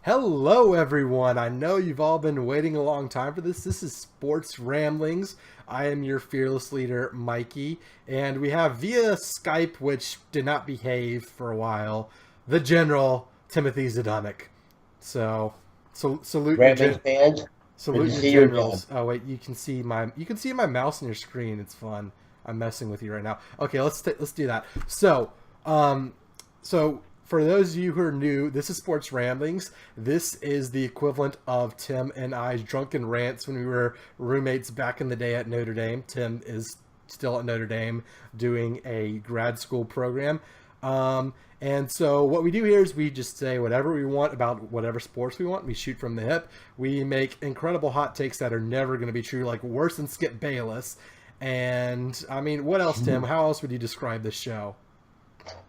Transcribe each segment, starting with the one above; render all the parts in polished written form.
Hello, everyone. I know you've all been waiting a long time for this. This is Sports Ramblings. I am your fearless leader, Mikey, and we have via Skype, which did not behave for a while, the General Timothy Zadanek. So salute Ramblings fans, good salute to your see you again. generals. Oh wait, you can see my mouse on your screen. It's fun. I'm messing with you right now. Okay, let's do that. So for those of you who are new, this is Sports Ramblings. This is the equivalent of Tim and I's drunken rants when we were roommates back in the day at Notre Dame. Tim is still at Notre Dame doing a grad school program. And so what we do here is we just say whatever we want about whatever sports we want. We shoot from the hip. We make incredible hot takes that are never going to be true, like worse than Skip Bayless. And I mean, what else, Tim? How else would you describe this show?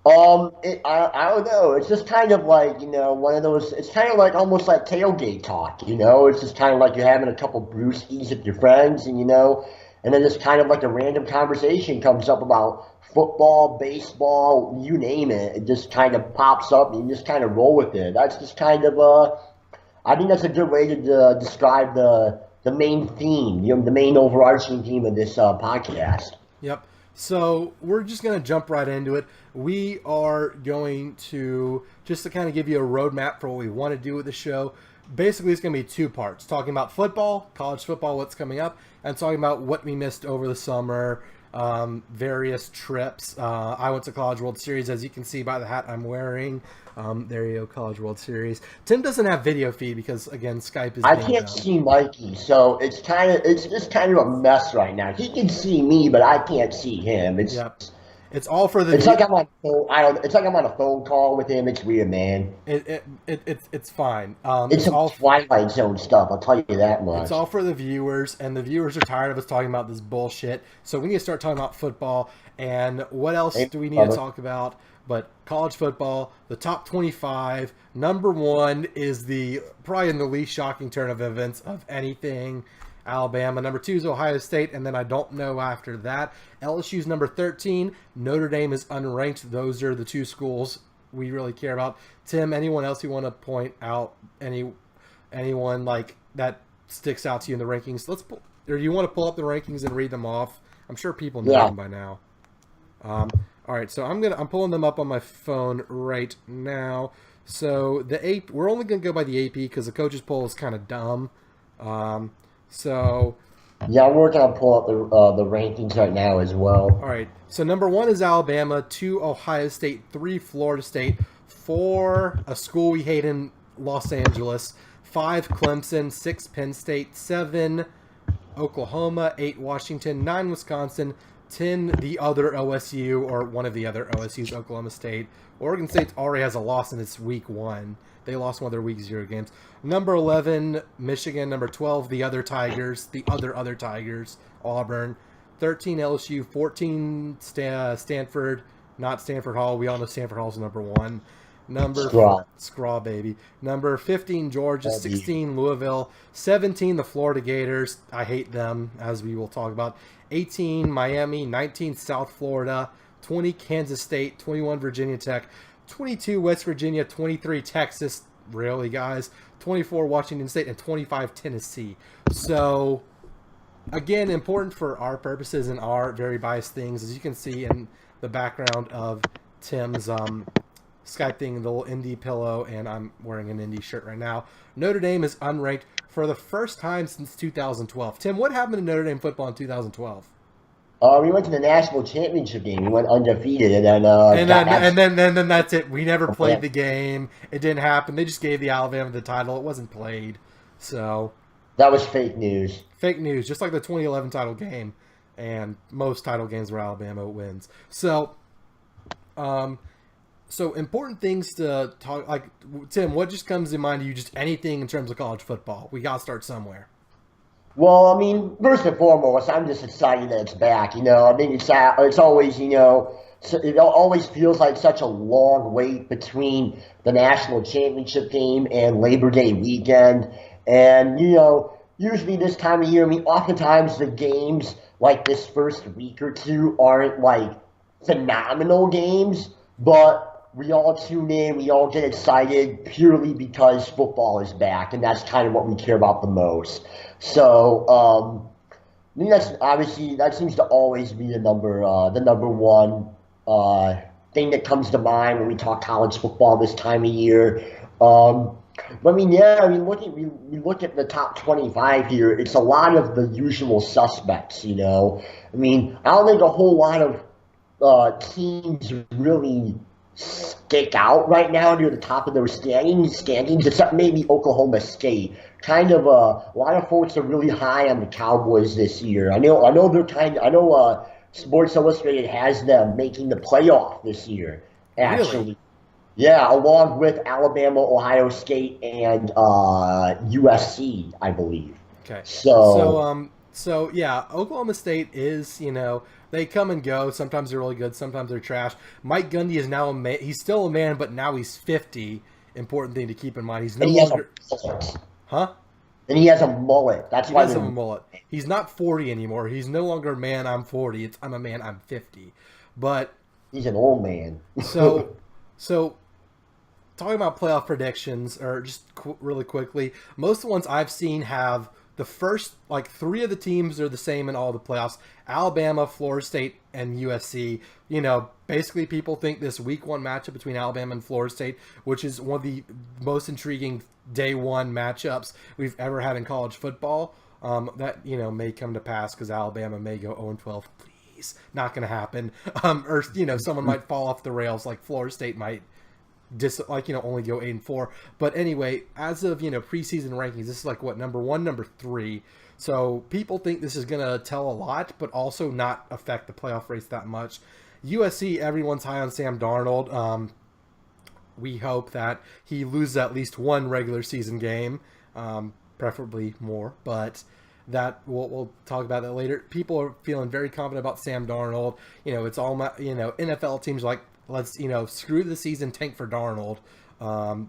I don't know. It's just kind of like, one of those, it's kind of like almost like tailgate talk. It's just kind of like you're having a couple brewskis with your friends and then just kind of like a random conversation comes up about football, baseball, you name it. It just kind of pops up and you just kind of roll with it. That's just kind of, I think that's a good way to describe the main theme, the main overarching theme of this podcast. Yep. So we're just going to jump right into it. We are going to, just to kind of give you a roadmap for what we want to do with the show, basically it's going to be two parts. Talking about football, college football, what's coming up, and talking about what we missed over the summer, various trips. I went to College World Series, as you can see by the hat I'm wearing. There you go, College World Series. Tim doesn't have video feed because, again, Skype is I being can't dumb. see Mikey, so it's just kind of a mess right now. He can see me, but I can't see him. Yep. It's all for the It's like I'm on it's like I'm on a phone call with him. It's weird, man. it's fine. It's some Twilight Zone stuff, I'll tell you that much. It's all for the viewers, and the viewers are tired of us talking about this bullshit. So we need to start talking about football. And what else do we need to talk about? But college football, the top 25. Number one is probably in the least shocking turn of events of anything. Alabama. Number 2 is Ohio State, and then I don't know after that. LSU's number 13. Notre Dame is unranked. Those are the two schools we really care about. Tim, anyone else you want to point out? Anyone like that sticks out to you in the rankings? Or do you want to pull up the rankings and read them off? I'm sure people know them by now. All right, so I'm pulling them up on my phone right now. So we're only gonna go by the AP because the coaches poll is kind of dumb. Yeah, I'm working on pulling up the rankings right now as well. All right. So number 1 is Alabama, 2 Ohio State, 3 Florida State, 4 a school we hate in Los Angeles, 5 Clemson, 6 Penn State, 7 Oklahoma, 8 Washington, 9 Wisconsin, 10 the other OSU or one of the other OSU's, Oklahoma State. Oregon State already has a loss in its week 1. They lost one of their week 0 games. Number 11, Michigan. Number 12, the other Tigers. The other Tigers, Auburn. 13, LSU. 14, Stanford. Not Stanford Hall. We all know Stanford Hall's number 1. Scraw, baby. Number 15, Georgia. 16, Louisville. 17, the Florida Gators. I hate them, as we will talk about. 18, Miami. 19, South Florida. 20, Kansas State. 21, Virginia Tech. 22 West Virginia, 23 Texas, really guys, 24 Washington State, and 25 Tennessee. So, again, important for our purposes and our very biased things, as you can see in the background of Tim's Skype thing, the little Indy pillow, and I'm wearing an Indy shirt right now. Notre Dame is unranked for the first time since 2012. Tim, what happened to Notre Dame football in 2012? We went to the national championship game. We went undefeated, and then that's it. We never played the game. It didn't happen. They just gave the Alabama the title. It wasn't played, so that was fake news. Fake news, just like the 2011 title game, and most title games where Alabama wins. So, important things to talk. Like Tim, what just comes to mind to you? Just anything in terms of college football. We gotta start somewhere. Well, I mean, first and foremost, I'm just excited that it's back. I think it's always, it always feels like such a long wait between the national championship game and Labor Day weekend. And, usually this time of year, I mean, oftentimes the games like this first week or two aren't like phenomenal games, but we all tune in, we all get excited purely because football is back, and that's kind of what we care about the most. So, I mean, that's obviously that seems to always be the number one thing that comes to mind when we talk college football this time of year. But I mean, yeah, I mean, we look at the top 25 here. It's a lot of the usual suspects, you know. I mean, I don't think a whole lot of teams really stick out right now near the top of those standings, except maybe Oklahoma State. Kind of a lot of folks are really high on the Cowboys this year. I know Sports Illustrated has them making the playoff this year. Really? Actually, yeah, along with Alabama, Ohio State, and USC, I believe. Okay. So, So so yeah, Oklahoma State is, they come and go. Sometimes they're really good, sometimes they're trash. Mike Gundy is now a man. He's still a man, but now he's 50. Important thing to keep in mind. He's no and he has a longer, mullet. huh? And he has a mullet. That's He why does have a they're mullet. He's not 40 anymore. He's no longer man, I'm 40. It's I'm a man, I'm 50. But he's an old man. so, so talking about playoff predictions, or just really quickly, most of the ones I've seen have the first, like, three of the teams are the same in all the playoffs: Alabama, Florida State, and USC. Basically, people think this week one matchup between Alabama and Florida State, which is one of the most intriguing day one matchups we've ever had in college football, that may come to pass because Alabama may go 0-12. Please, not going to happen. Or someone might fall off the rails, like Florida State might only go 8-4. But anyway, as of preseason rankings, this is like what, number one, number three. So people think this is gonna tell a lot, but also not affect the playoff race that much. USC, everyone's high on Sam Darnold. We hope that he loses at least one regular season game, preferably more, but that we'll talk about that later. People are feeling very confident about Sam Darnold. It's all NFL teams are like, let's screw the season, tank for Darnold.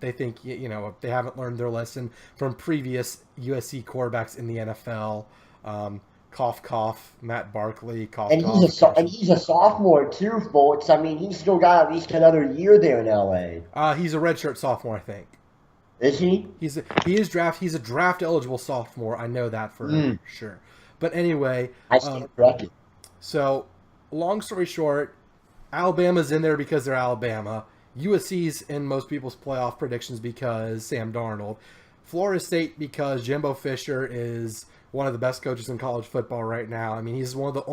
They think they haven't learned their lesson from previous USC quarterbacks in the NFL. Cough, cough. Matt Barkley. Cough, And cough. he's a sophomore too, folks. I mean, he's still got at least another year there in LA. He's a redshirt sophomore, I think. Is he? He's a draft eligible sophomore. I know that for sure. But anyway, I stand corrected. so long story short, Alabama's in there because they're Alabama. USC's in most people's playoff predictions because Sam Darnold. Florida State because Jimbo Fisher is one of the best coaches in college football right now. I mean, he's one of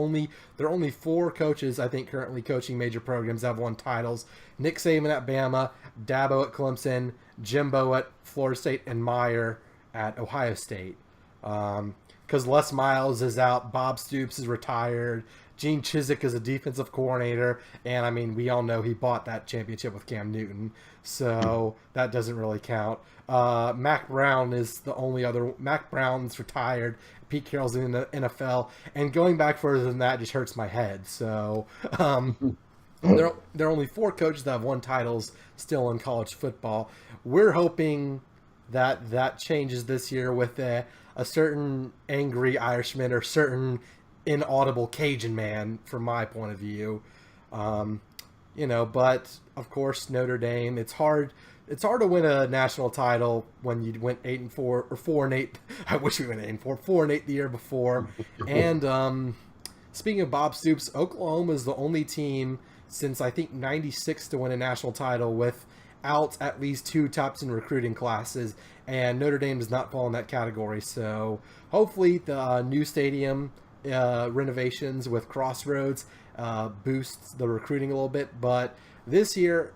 there are only four coaches, I think, currently coaching major programs that have won titles. Nick Saban at Bama, Dabo at Clemson, Jimbo at Florida State, and Meyer at Ohio State. Because Les Miles is out, Bob Stoops is retired, Gene Chizik is a defensive coordinator, and I mean, we all know he bought that championship with Cam Newton, so that doesn't really count. Mac Brown is the only other. Mac Brown's retired. Pete Carroll's in the NFL, and going back further than that just hurts my head. So there are only four coaches that have won titles still in college football. We're hoping that changes this year with a certain angry Irishman or certain inaudible Cajun man, from my point of view. But of course Notre Dame. It's hard to win a national title when you went 8-4 or 4-8. I wish we went 8-4, 4-8 the year before. And speaking of Bob Stoops, Oklahoma is the only team since I think '96 to win a national title without at least two top 10 recruiting classes, and Notre Dame does not fall in that category. So hopefully the new stadium renovations with Crossroads boosts the recruiting a little bit. But this year,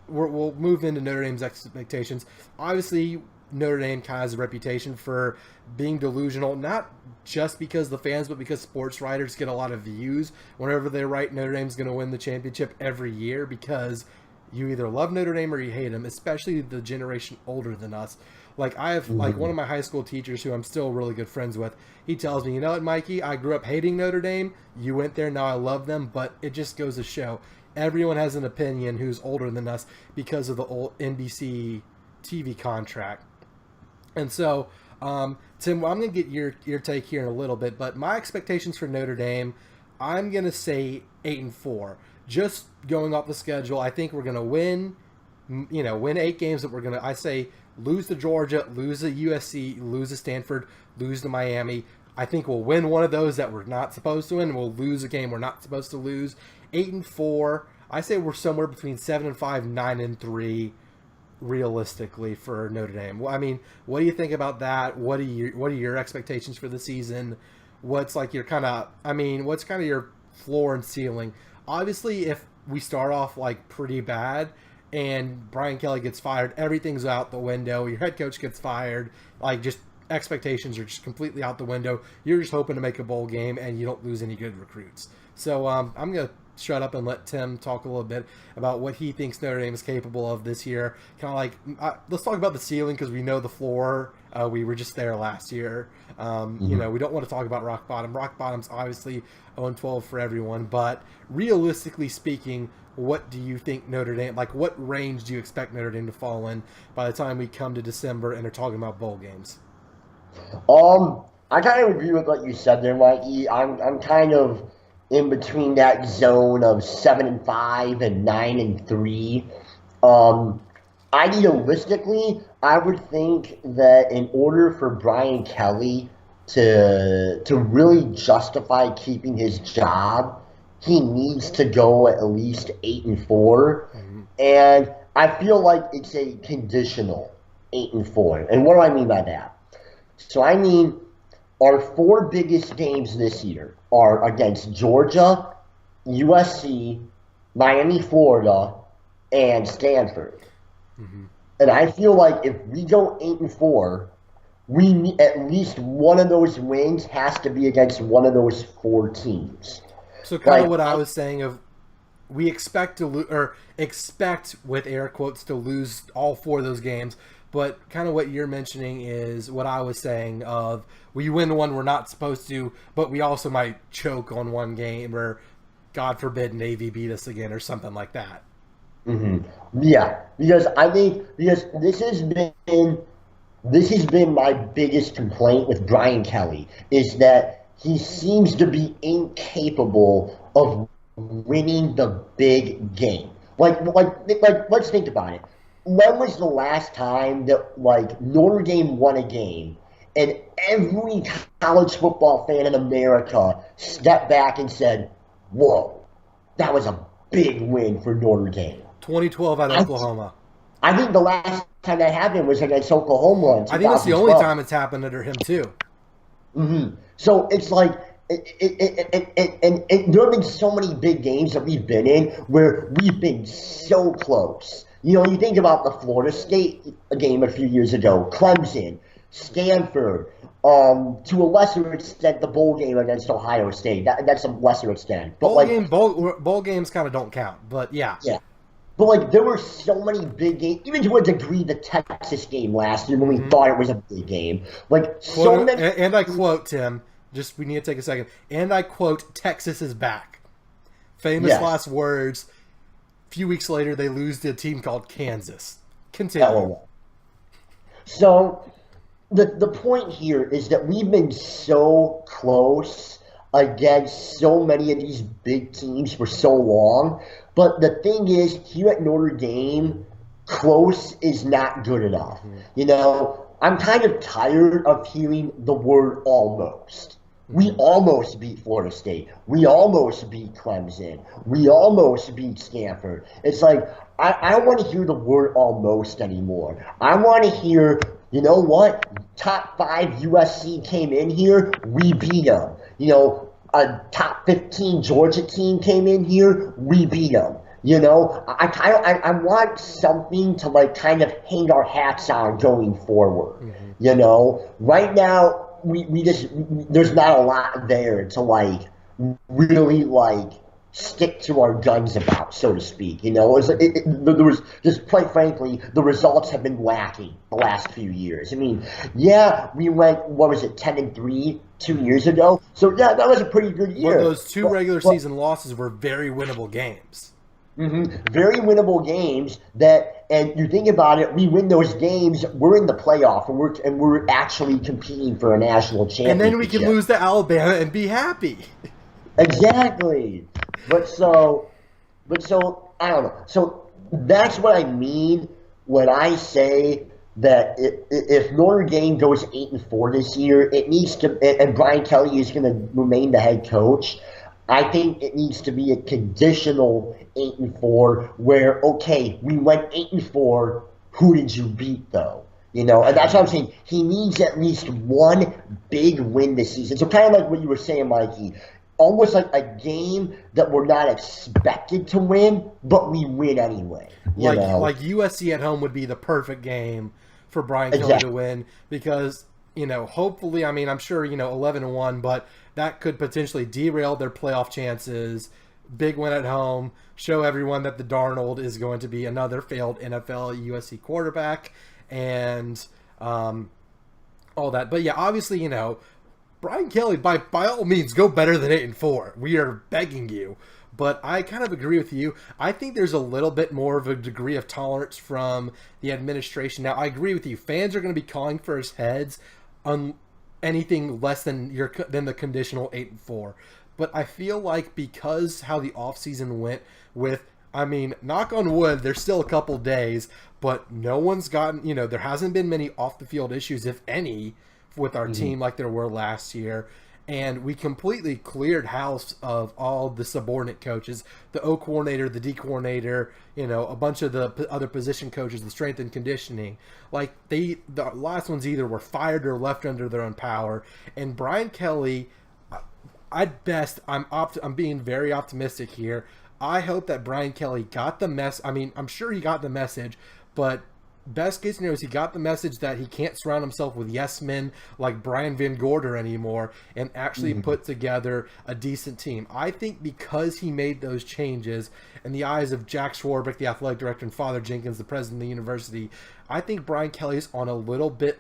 we'll move into Notre Dame's expectations. Obviously, Notre Dame kind of has a reputation for being delusional, not just because the fans, but because sports writers get a lot of views whenever they write Notre Dame's going to win the championship every year, because you either love Notre Dame or you hate them, especially the generation older than us. Like, I have like one of my high school teachers who I'm still really good friends with. He tells me, you know what, Mikey, I grew up hating Notre Dame. You went there, now I love them. But it just goes to show everyone has an opinion who's older than us because of the old NBC TV contract. And so, Tim, I'm going to get your take here in a little bit. But my expectations for Notre Dame, I'm going to say 8-4. just going off the schedule, I think we're going to win, win 8 games that we're going to, I say, lose to Georgia, lose to USC, lose to Stanford, lose to Miami. I think we'll win one of those that we're not supposed to win, and we'll lose a game we're not supposed to lose. 8-4. I say we're somewhere between 7-5, 9-3, realistically, for Notre Dame. Well, I mean, what do you think about that? What are your expectations for the season? What's like your what's kind of your floor and ceiling? Obviously, if we start off like pretty bad and Brian Kelly gets fired, everything's out the window. Your head coach gets fired, like just expectations are just completely out the window. You're just hoping to make a bowl game and you don't lose any good recruits. So I'm going to shut up and let Tim talk a little bit about what he thinks Notre Dame is capable of this year. Let's talk about the ceiling because we know the floor. We were just there last year. We don't want to talk about rock bottom. Rock bottom's obviously 0-12 for everyone, but realistically speaking, what do you think Notre Dame, what range do you expect Notre Dame to fall in by the time we come to December and are talking about bowl games? I kind of agree with what you said there, Mikey. I'm kind of in between that zone of 7-5 and 9-3. Idealistically, I would think that in order for Brian Kelly to really justify keeping his job, he needs to go at least 8-4. Mm-hmm. And I feel like it's a conditional 8-4. And what do I mean by that? So I mean, our 4 biggest games this year are against Georgia, USC, Miami, Florida, and Stanford. Mm-hmm. And I feel like if we go 8-4, at least one of those wins has to be against one of those 4 teams. So kind of what I was saying of we expect to expect with air quotes to lose all 4 of those games. But kind of what you're mentioning is what I was saying of we win one we're not supposed to, but we also might choke on one game or, God forbid, Navy beat us again or something like that. Mm-hmm. Yeah, because this has been my biggest complaint with Brian Kelly is that he seems to be incapable of winning the big game. Let's think about it. When was the last time that Notre Dame won a game and every college football fan in America stepped back and said, "Whoa, that was a big win for Notre Dame"? 2012 at Oklahoma. I think the last time that happened was against Oklahoma in 2012. I think that's the only time it's happened under him too. Mm-hmm. So it's like and there have been so many big games that we've been in where we've been so close. You think about the Florida State game a few years ago, Clemson, Stanford, to a lesser extent, the bowl game against Ohio State. That's a lesser extent. But bowl games kind of don't count, but yeah. Yeah. But there were so many big games, even to a degree, the Texas game last year when we thought it was a big game. So many. And I quote, Tim, we need to take a second. And I quote, Texas is back. Famous last words. A few weeks later, they lose to a team called Kansas. Continue. So the point here is that we've been so close against so many of these big teams for so long. But the thing is, here at Notre Dame, close is not good enough. Mm-hmm. I'm kind of tired of hearing the word almost. We almost beat Florida State. We almost beat Clemson. We almost beat Stanford. It's like, I don't want to hear the word almost anymore. I want to hear, you know what? Top 5 USC came in here. We beat them. A top 15 Georgia team came in here. We beat them. I want something to kind of hang our hats on going forward. Mm-hmm. Right now, we just there's not a lot there to really stick to our guns about, so to speak. There was just, quite frankly, the results have been lacking the last few years. I mean, we went 10-3 2 years ago. So that was a pretty good year. Well, those 2 regular season losses were very winnable games. Mm-hmm. Very winnable games and you think about it, we win those games, we're in the playoff, and we're actually competing for a national championship. And then we can lose to Alabama and be happy. Exactly. But so But so I don't know. So that's what I mean when I say that if Notre Dame goes 8-4 this year, it needs to, and Brian Kelly is going to remain the head coach. I think it needs to be a conditional 8-4, where okay, we went 8-4. Who did you beat though? And that's what I'm saying. He needs at least one big win this season. So kind of like what you were saying, Mikey, almost like a game that we're not expected to win, but we win anyway. Like USC at home would be the perfect game for Brian Kelly Exactly. to win because hopefully, I mean, I'm sure 11-1, but that could potentially derail their playoff chances. Big win at home, show everyone that the Darnold is going to be another failed NFL USC quarterback, and all that. But yeah, obviously, Brian Kelly, by all means, go better than 8-4. We are begging you. But I kind of agree with you. I think there's a little bit more of a degree of tolerance from the administration. Now, I agree with you. Fans are going to be calling for his heads on anything less than the conditional 8-4. But I feel like because how the offseason went with, I mean, knock on wood, there's still a couple days, but no one's gotten, there hasn't been many off the field issues, if any, with our team like there were last year. And we completely cleared house of all the subordinate coaches, the O coordinator, the D coordinator, a bunch of the other position coaches, the strength and conditioning. Like the last ones either were fired or left under their own power. And Brian Kelly, at best, I'm being very optimistic here. I hope that Brian Kelly got the I mean, I'm sure he got the message, but best case scenario is he got the message that he can't surround himself with yes men like Brian Van Gorder anymore and actually put together a decent team. I think because he made those changes in the eyes of Jack Schwarbrick, the athletic director, and Father Jenkins, the president of the university, I think Brian Kelly's on a little bit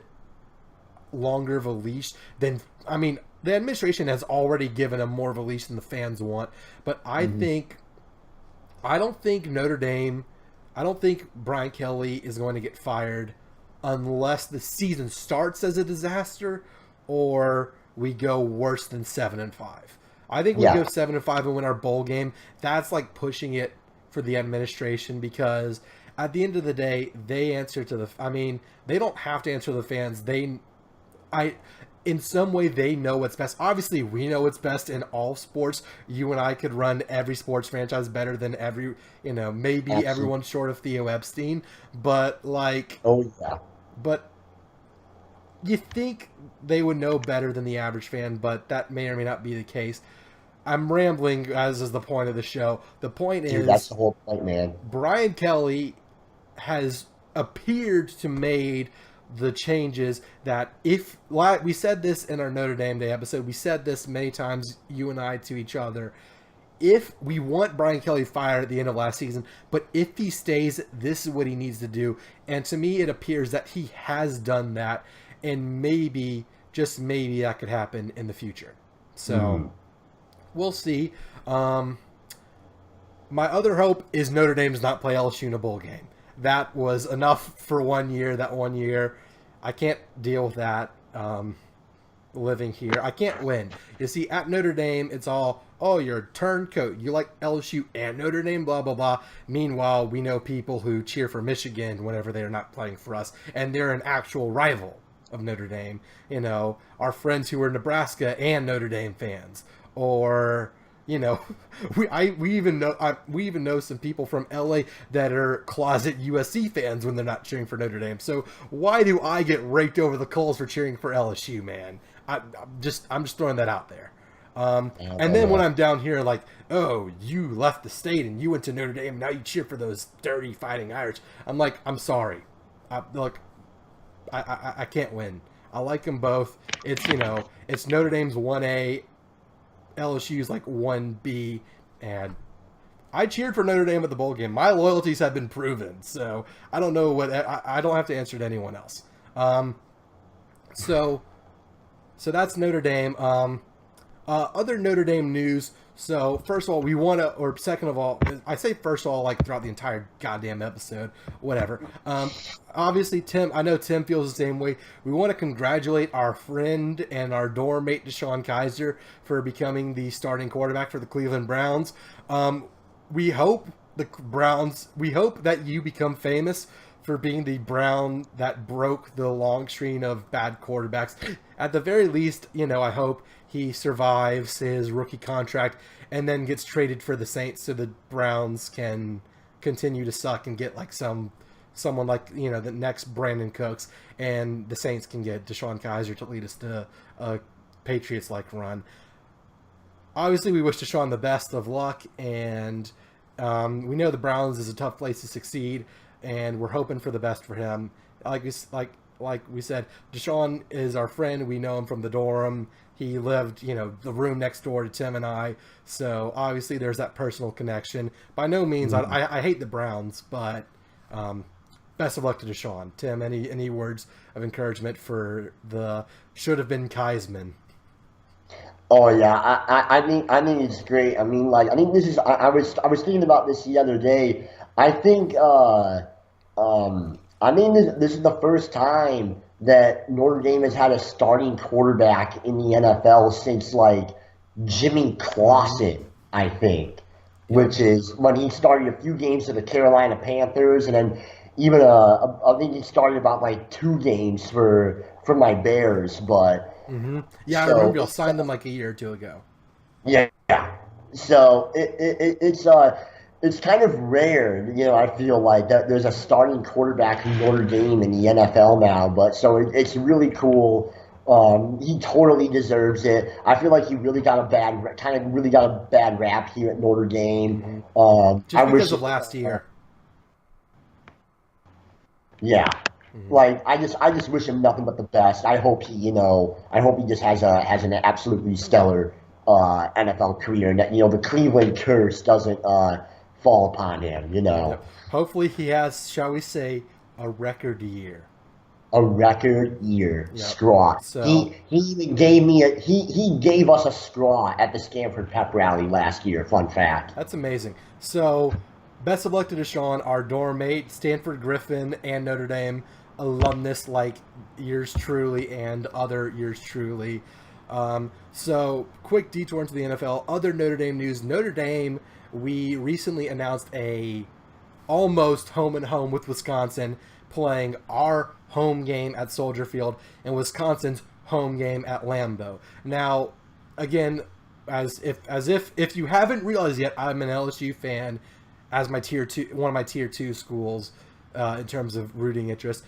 longer of a leash than, I mean, the administration has already given him more of a leash than the fans want, but I don't think Notre Dame, I don't think Brian Kelly is going to get fired unless the season starts as a disaster or we go worse than 7-5. I think we go 7-5 and win our bowl game. That's like pushing it for the administration because at the end of the day, they answer to I mean, they don't have to answer to the fans. In some way, they know what's best. Obviously, we know what's best in all sports. You and I could run every sports franchise better than maybe Absolutely. everyone short of Theo Epstein. But, Oh yeah. but you think they would know better than the average fan, but that may or may not be the case. I'm rambling, as is the point of the show. The point Dude, is, that's the whole point, man. Brian Kelly has appeared to made the changes that we said this in our Notre Dame Day episode, we said this many times, you and I, to each other. If we want Brian Kelly fired at the end of last season, but if he stays, this is what he needs to do. And to me, it appears that he has done that, and maybe, just maybe, that could happen in the future. So, we'll see. My other hope is Notre Dame does not play LSU in a bowl game. That was enough for 1 year. That 1 year, I can't deal with that living here. I can't win. You see, at Notre Dame, it's all, oh, you're a turncoat. You like LSU and Notre Dame, blah, blah, blah. Meanwhile, we know people who cheer for Michigan whenever they're not playing for us, and they're an actual rival of Notre Dame. Our friends who are Nebraska and Notre Dame fans. Or... we even know some people from LA that are closet USC fans when they're not cheering for Notre Dame. So why do I get raked over the coals for cheering for LSU, man? I'm just throwing that out there. And then when I'm down here, like, oh, you left the state and you went to Notre Dame, now you cheer for those dirty Fighting Irish. I'm like, I'm sorry. Look, I can't win. I like them both. It's it's Notre Dame's 1A. LSU's like 1B, and I cheered for Notre Dame at the bowl game. My loyalties have been proven, so I don't know what I don't have to answer to anyone else. So that's Notre Dame. Other Notre Dame news. So first of all, we want to, or second of all, I say first of all, like throughout the entire goddamn episode, whatever. Obviously, Tim, I know Tim feels the same way. We want to congratulate our friend and our dorm mate, Deshaun Kaiser, for becoming the starting quarterback for the Cleveland Browns. We hope the Browns, we hope that you become famous for being the Brown that broke the long string of bad quarterbacks. At the very least, I hope he survives his rookie contract and then gets traded for the Saints so the Browns can continue to suck and get like someone like the next Brandon Cooks, and the Saints can get Deshaun Kaiser to lead us to a Patriots-like run. Obviously, we wish Deshaun the best of luck, and we know the Browns is a tough place to succeed, and we're hoping for the best for him. Like we said, Deshaun is our friend. We know him from the dorm. He lived, the room next door to Tim and I. So obviously, there's that personal connection. By no means, I hate the Browns, but best of luck to Deshaun. Tim, any words of encouragement for the should have been Kiesman? Oh yeah, I think it's great. I think this is. I was thinking about this the other day. I think this is the first time that Notre Dame has had a starting quarterback in the NFL since like Jimmy Clausen, I think, which is when he started a few games for the Carolina Panthers, and then even I think he started about like 2 games for my Bears, but. Mm-hmm. Yeah, I remember y'all signed them like a year or 2 ago. Yeah. So it's kind of rare, I feel like that there's a starting quarterback in Notre Dame in the NFL now, but so it's really cool. He totally deserves it. I feel like he really got a bad rap here at Notre Dame. Just because of last year. Yeah. Like I just wish him nothing but the best. I hope he just has an absolutely stellar NFL career, and that the Cleveland curse doesn't fall upon him. Hopefully he has, shall we say, a record year. A record year. Yep. Straw. So, he even gave me he gave us a straw at the Stanford Pep Rally last year. Fun fact. That's amazing. So best of luck to Deshaun, our dorm mate, Stanford Griffin, and Notre Dame alumnus like yours truly and other yours truly. So quick detour into the NFL. Other Notre Dame news. Notre Dame, we recently announced a almost home and home with Wisconsin, playing our home game at Soldier Field and Wisconsin's home game at Lambeau. Now, again, as if you haven't realized yet, I'm an LSU fan as my one of my tier 2 schools in terms of rooting interest.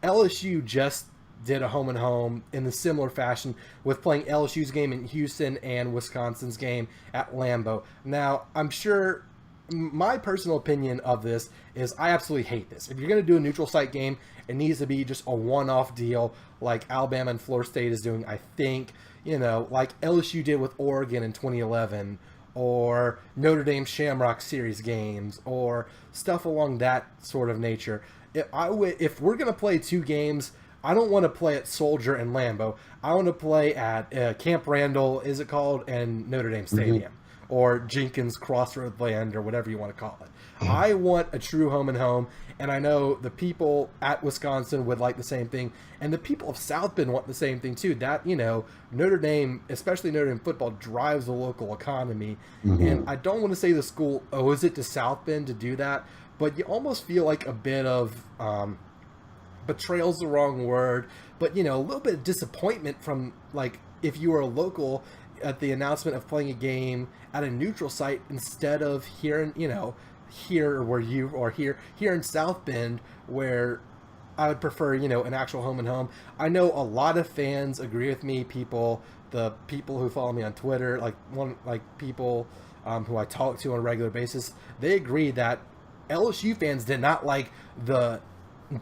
LSU just did a home and home in the similar fashion with playing LSU's game in Houston and Wisconsin's game at Lambeau. Now, I'm sure my personal opinion of this is I absolutely hate this. If you're going to do a neutral site game, it needs to be just a one-off deal like Alabama and Florida State is doing, I think, like LSU did with Oregon in 2011, or Notre Dame Shamrock Series games, or stuff along that sort of nature. If we're going to play 2 games, I don't want to play at Soldier and Lambeau. I want to play at Camp Randall, is it called, and Notre Dame Stadium, or Jenkins Crossroad Land, or whatever you want to call it. I want a true home and home, and I know the people at Wisconsin would like the same thing, and the people of South Bend want the same thing too. That, Notre Dame, especially Notre Dame football, drives the local economy, and I don't want to say the school owes it to South Bend to do that, but you almost feel like a bit of betrayal's the wrong word, but a little bit of disappointment from, like, if you were a local at the announcement of playing a game at a neutral site instead of here in South Bend, where I would prefer an actual home and home. I know a lot of fans agree with me. The people who follow me on Twitter, people who I talk to on a regular basis, they agree that LSU fans did not like the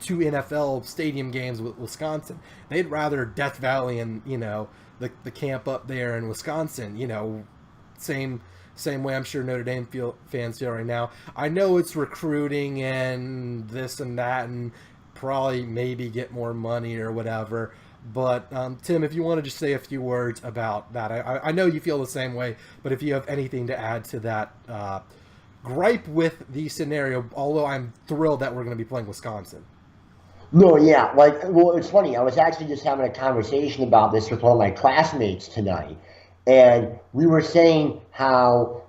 2 NFL stadium games with Wisconsin. They'd rather Death Valley and the camp up there in Wisconsin. Same way I'm sure Notre Dame fans feel right now. I know it's recruiting and this and that, and probably maybe get more money or whatever. But Tim, if you want to just say a few words about that, I know you feel the same way. But if you have anything to add to that gripe with the scenario, although I'm thrilled that we're going to be playing Wisconsin. No, yeah, it's funny. I was actually just having a conversation about this with one of my classmates tonight, and we were saying how,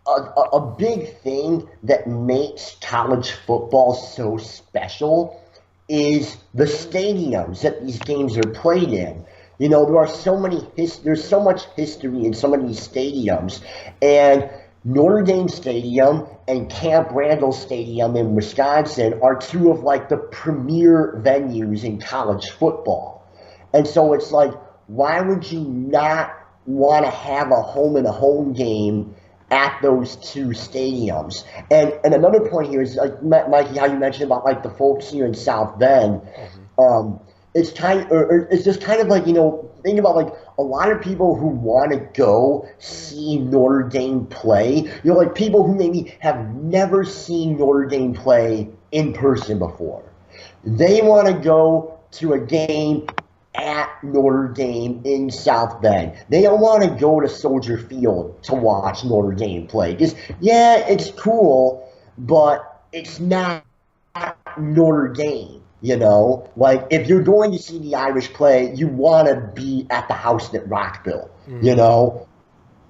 a big thing that makes college football so special is the stadiums that these games are played in. You know, there are so many there's so much history in some of these stadiums, and Notre Dame Stadium and Camp Randall Stadium in Wisconsin are two of like the premier venues in college football. And so it's like, why would you not want to have a home and a home game at those two stadiums? And another point here is like Mikey, how you mentioned about like the folks here in South Bend. It's kind of, or it's just kind of like, you know, think about like a lot of people who want to go see Notre Dame play, you know, like people who maybe have never seen Notre Dame play in person before. They want to go to a game at Notre Dame in South Bend. They don't want to go to Soldier Field to watch Notre Dame play. Because, yeah, it's cool, but it's not Notre Dame. You know, like if you're going to see the Irish play, you want to be at the house at Rockville, you know,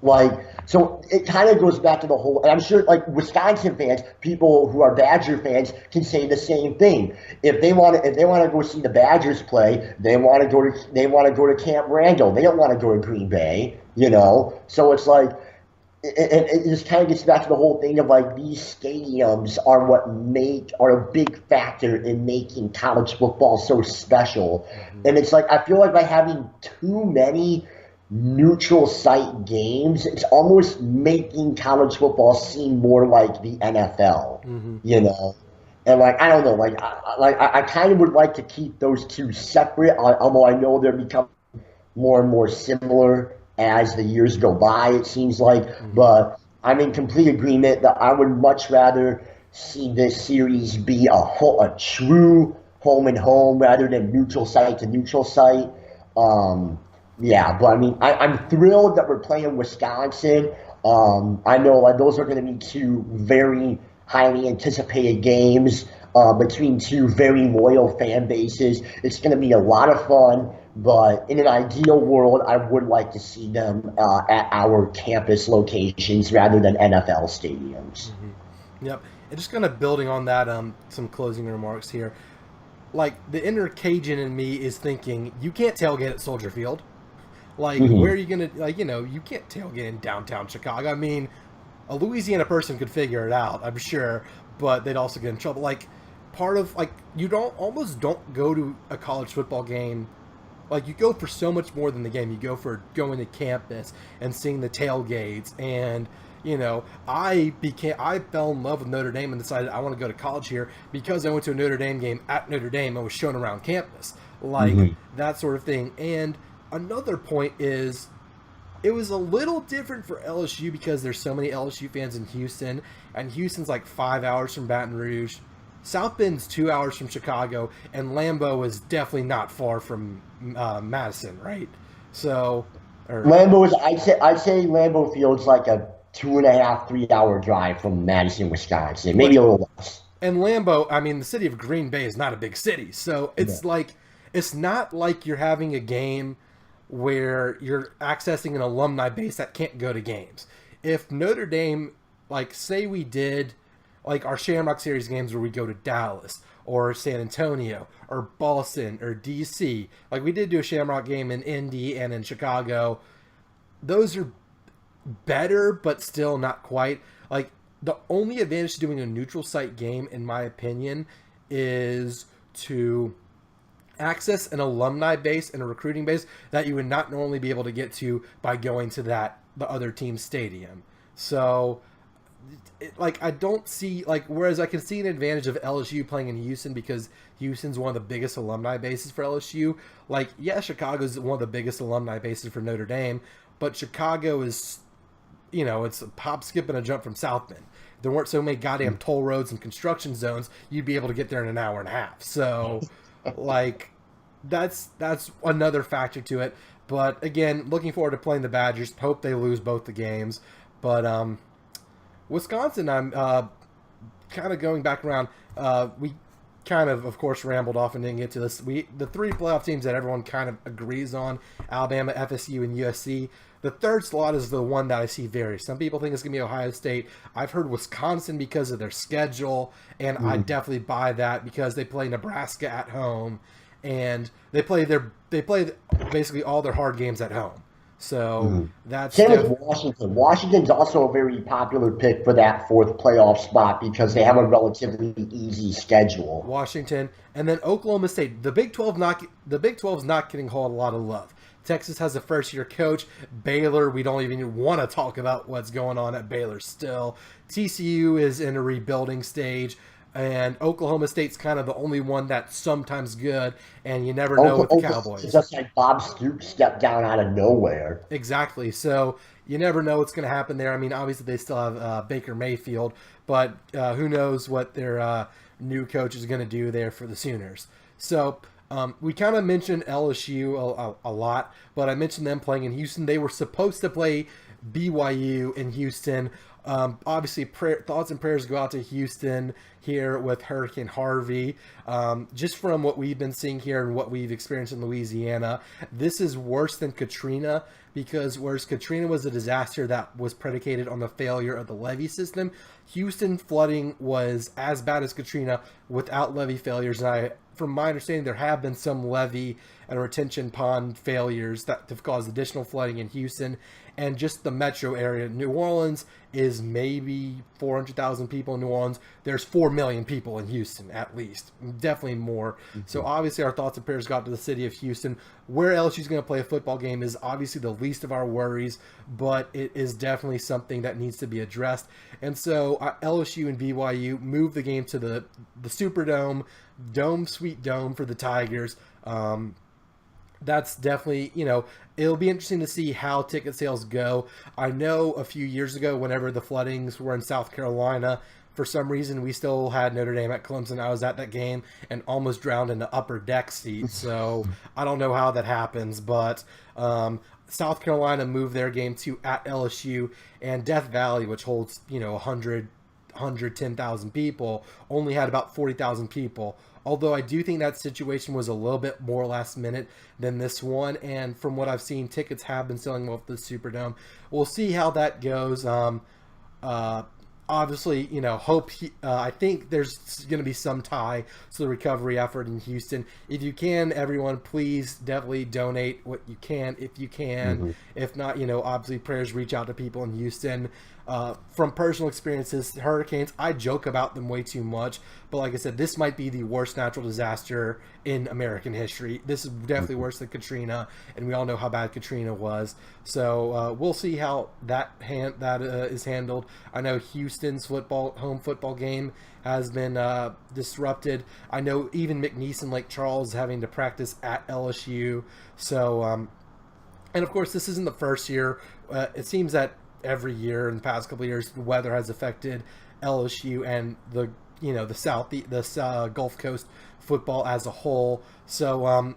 like, so it kind of goes back to the whole, and I'm sure like Wisconsin fans, people who are Badger fans can say the same thing. If they want to go see the Badgers play, they want to go to Camp Randall. They don't want to go to Green Bay, you know, so it's like, it just kind of gets back to the whole thing of like these stadiums are a big factor in making college football so special. And it's like, I feel like by having too many neutral site games, it's almost making college football seem more like the NFL, you know? And like, I don't know, like I kind of would like to keep those two separate, although I know they're becoming more and more similar as the years go by, it seems like. But I'm in complete agreement that I would much rather see this series be a true home and home rather than neutral site to neutral site. Yeah, but I mean, I'm thrilled that we're playing Wisconsin. I know like those are going to be two very highly anticipated games between two very loyal fan bases. It's going to be a lot of fun. But in an ideal world, I would like to see them at our campus locations rather than NFL stadiums. Yep. And just kind of building on that, some closing remarks here. Like, the inner Cajun in me is thinking, you can't tailgate at Soldier Field. Like, where are you going to, like, you know, you can't tailgate in downtown Chicago. I mean, a Louisiana person could figure it out, I'm sure, but they'd also get in trouble. Like, part of, like, you almost don't go to a college football game. Like, you go for so much more than the game. You go for going to campus and seeing the tailgates. And, you know, I fell in love with Notre Dame and decided I want to go to college here because I went to a Notre Dame game at Notre Dame and was shown around campus. Like, that sort of thing. And another point is, it was a little different for LSU because there's so many LSU fans in Houston. And Houston's like 5 hours from Baton Rouge. South Bend's 2 hours from Chicago, and Lambeau is definitely not far from Madison, right? So, Lambeau is, I'd say Lambeau Field's like a 2.5, 3 hour drive from Madison, Wisconsin, maybe a little less. And Lambeau, I mean, the city of Green Bay is not a big city, so it's like, it's not like you're having a game where you're accessing an alumni base that can't go to games. If Notre Dame, like, say we did like our Shamrock Series games where we go to Dallas or San Antonio or Boston or DC. Like we did do a Shamrock game in Indy and in Chicago. Those are better, but still not quite. Like the only advantage to doing a neutral site game, in my opinion, is to access an alumni base and a recruiting base that you would not normally be able to get to by going to the other team's stadium. So like I don't see like whereas I can see an advantage of LSU playing in Houston because Houston's one of the biggest alumni bases for LSU. Like yeah, Chicago's one of the biggest alumni bases for Notre Dame, but Chicago is, you know, it's a pop, skip, and a jump from South Bend. If there weren't so many goddamn toll roads and construction zones, you'd be able to get there in an hour and a half. So like that's another factor to it. But again, looking forward to playing the Badgers. Hope they lose both the games. But Wisconsin, I'm kind of going back around. We kind of course, rambled off and didn't get to this. The three playoff teams that everyone kind of agrees on: Alabama, FSU, and USC. The third slot is the one that I see vary. Some people think it's going to be Ohio State. I've heard Wisconsin because of their schedule, and I definitely buy that because they play Nebraska at home, and they play basically all their hard games at home. So that's same with Washington. Washington's also a very popular pick for that fourth playoff spot because they have a relatively easy schedule. Washington, and then Oklahoma State. The Big 12 is not getting a whole lot of love. Texas has a first-year coach. Baylor, we don't even want to talk about what's going on at Baylor still. TCU is in a rebuilding stage. And Oklahoma State's kind of the only one that's sometimes good, and you never know with the Cowboys. It's just like Bob Stoops stepped down out of nowhere. Exactly. So you never know what's going to happen there. I mean, obviously they still have Baker Mayfield, but who knows what their new coach is going to do there for the Sooners. So we kind of mentioned LSU a lot, but I mentioned them playing in Houston. They were supposed to play BYU in Houston. Obviously, thoughts and prayers go out to Houston here with Hurricane Harvey. Just from what we've been seeing here and what we've experienced in Louisiana, this is worse than Katrina because whereas Katrina was a disaster that was predicated on the failure of the levee system, Houston flooding was as bad as Katrina without levee failures. And from my understanding, there have been some levee and retention pond failures that have caused additional flooding in Houston and just the metro area. New Orleans is maybe 400,000 people in New Orleans. There's 4 million people in Houston, at least. Definitely more. So obviously our thoughts and prayers go out to the city of Houston. Where LSU is going to play a football game is obviously the least of our worries, but it is definitely something that needs to be addressed. And so LSU and BYU move the game to the Superdome, Sweet Dome for the Tigers. That's definitely, it'll be interesting to see how ticket sales go. I know a few years ago, whenever the floodings were in South Carolina, for some reason, we still had Notre Dame at Clemson. I was at that game and almost drowned in the upper deck seat. So I don't know how that happens, but South Carolina moved their game to at LSU, and Death Valley, which holds, 110,000 people, only had about 40,000 people. Although I do think that situation was a little bit more last minute than this one. And from what I've seen, tickets have been selling well for the Superdome. We'll see how that goes. Obviously, I think there's going to be some tie to the recovery effort in Houston. If you can, everyone, please definitely donate what you can if you can. If not, obviously prayers reach out to people in Houston. From personal experiences, hurricanes, I joke about them way too much. But like I said, this might be the worst natural disaster in American history. This is definitely worse than Katrina, and we all know how bad Katrina was. So we'll see how that is handled. I know Houston's home football game has been disrupted. I know even McNeese and Lake Charles is having to practice at LSU. So, and of course, this isn't the first year. It seems that every year in the past couple of years, the weather has affected LSU and the Gulf Coast football as a whole. So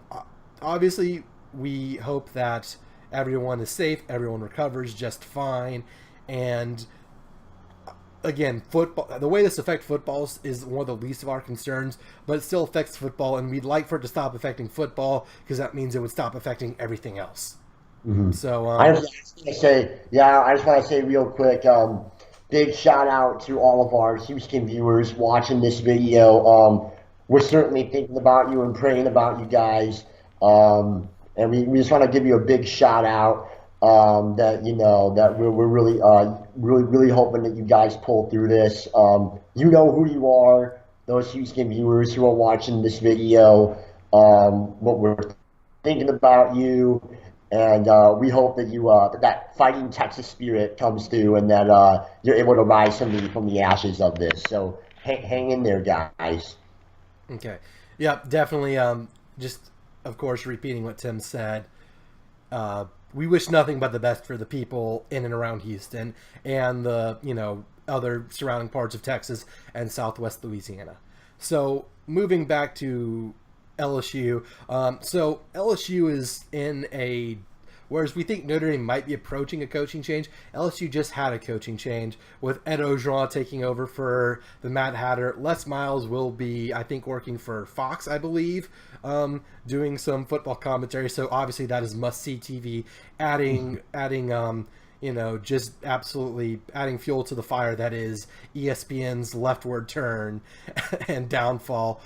obviously, we hope that everyone is safe, everyone recovers just fine, and again, football. The way this affects football is one of the least of our concerns, but it still affects football, and we'd like for it to stop affecting football because that means it would stop affecting everything else. So I just want to say real quick, big shout out to all of our Houston viewers watching this video. We're certainly thinking about you and praying about you guys, and we just want to give you a big shout out. That we're really hoping that you guys pull through this. You know who you are, those Houston viewers who are watching this video. What we're thinking about you. And we hope that that fighting Texas spirit comes through, and that you're able to rise from the ashes of this. So hang in there, guys. Okay, yeah, definitely. Just of course, repeating what Tim said. We wish nothing but the best for the people in and around Houston and the other surrounding parts of Texas and Southwest Louisiana. So moving back to LSU. So LSU is in a Whereas we think Notre Dame might be approaching a coaching change, LSU just had a coaching change with Ed Ogeron taking over for the Mad Hatter. Les Miles will be, I think, working for Fox, I believe, doing some football commentary. So obviously that is must-see TV, adding just absolutely adding fuel to the fire that is ESPN's leftward turn and downfall.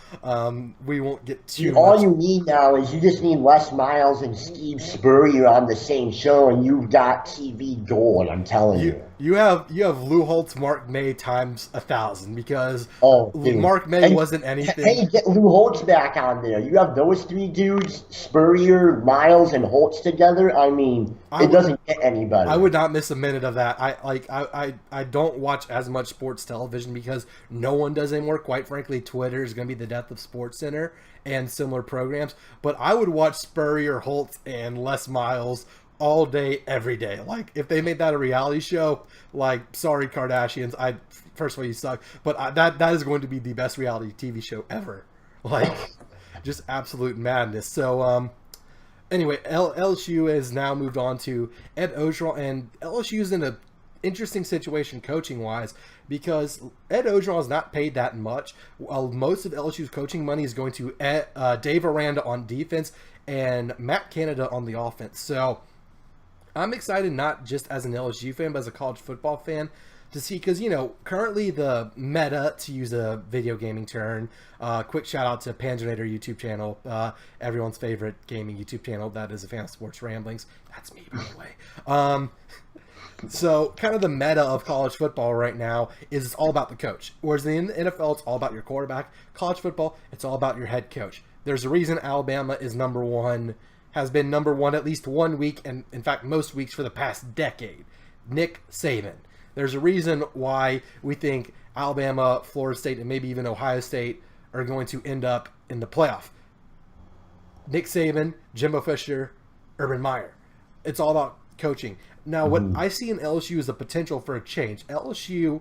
We won't get too much. All you need now is you just need Les Miles and Steve Spurrier on the same show, and you've got TV gold. I'm telling you. You have Lou Holtz, Mark May times 1,000 because dude. Mark May wasn't anything. Hey, get Lou Holtz back on there. You have those three dudes, Spurrier, Miles, and Holtz together. I mean, it doesn't get any better. I would not miss a minute of that. I don't watch as much sports television because no one does anymore. Quite frankly, Twitter is going to be the death of Sports Center and similar programs. But I would watch Spurrier, Holtz, and Les Miles all day, every day. Like, if they made that a reality show, like, sorry, Kardashians, first of all, you suck, but that is going to be the best reality TV show ever. Like, just absolute madness. So, anyway, LSU has now moved on to Ed Ogeron, and LSU is in an interesting situation coaching-wise because Ed Ogeron is not paid that much. Most of LSU's coaching money is going to Dave Aranda on defense and Matt Canada on the offense. So I'm excited not just as an LSU fan, but as a college football fan to see, because, currently the meta, to use a video gaming term, quick shout out to Panzernator YouTube channel, everyone's favorite gaming YouTube channel, that is a fan of sports ramblings. That's me, by the way. So kind of the meta of college football right now is it's all about the coach. Whereas in the NFL, it's all about your quarterback. College football, it's all about your head coach. There's a reason Alabama is number one, has been number one at least 1 week, and in fact most weeks for the past decade. Nick Saban. There's a reason why we think Alabama, Florida State, and maybe even Ohio State are going to end up in the playoff. Nick Saban, Jimbo Fisher, Urban Meyer. It's all about coaching. Now, what I see in LSU is the potential for a change. LSU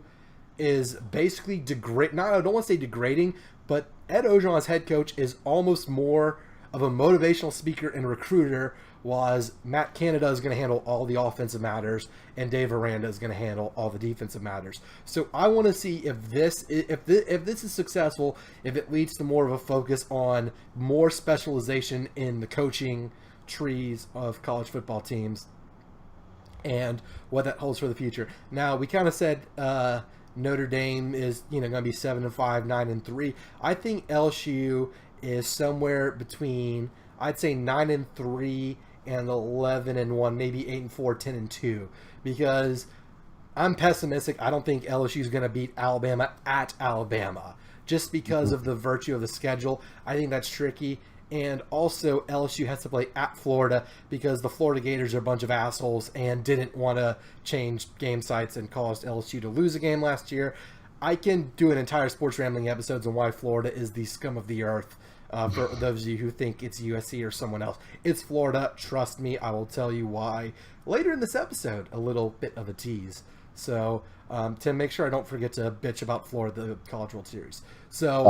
is basically I don't want to say degrading, but Ed Ogeron as head coach is almost more of a motivational speaker and recruiter, while Matt Canada is going to handle all the offensive matters and Dave Aranda is going to handle all the defensive matters. So I want to see if this is successful, if it leads to more of a focus on more specialization in the coaching trees of college football teams and what that holds for the future. Now, we kind of said Notre Dame is going to be 7-5, 9-3. I think LSU is somewhere between, I'd say 9-3 and 11-1, maybe 8-4, 10-2, because I'm pessimistic. I don't think LSU is going to beat Alabama at Alabama just because of the virtue of the schedule. I think that's tricky. And also LSU has to play at Florida because the Florida Gators are a bunch of assholes and didn't want to change game sites and caused LSU to lose a game last year. I can do an entire sports rambling episodes on why Florida is the scum of the earth. For those of you who think it's USC or someone else, it's Florida. Trust me, I will tell you why later in this episode. A little bit of a tease. So, Tim, make sure I don't forget to bitch about Florida, the College World Series. So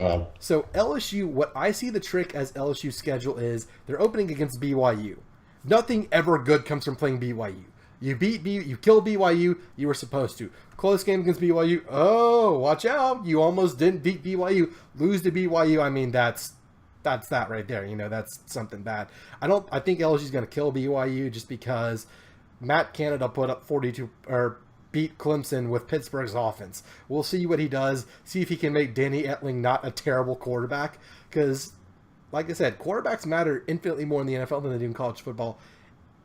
LSU, what I see the trick as LSU's schedule is they're opening against BYU. Nothing ever good comes from playing BYU. You killed BYU, you were supposed to. Close game against BYU, oh, watch out, you almost didn't beat BYU. Lose to BYU, I mean, that's that right there. That's something bad. I think LSU's going to kill BYU just because Matt Canada put up 42 or beat Clemson with Pittsburgh's offense. We'll see what he does. See if he can make Danny Etling not a terrible quarterback. Because, like I said, quarterbacks matter infinitely more in the NFL than they do in college football.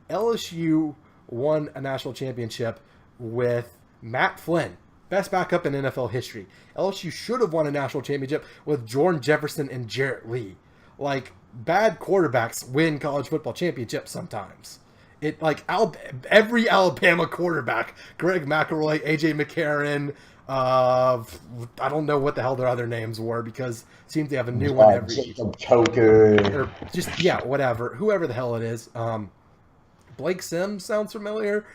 LSU won a national championship with Matt Flynn, best backup in NFL history. LSU should have won a national championship with Jordan Jefferson and Jarrett Lee. Like, bad quarterbacks win college football championships sometimes. Every Alabama quarterback, Greg McElroy, AJ McCarron, I don't know what the hell their other names were because it seems they have a new one every Jacob Choker. Or just whatever, whoever the hell it is. Blake Sims sounds familiar.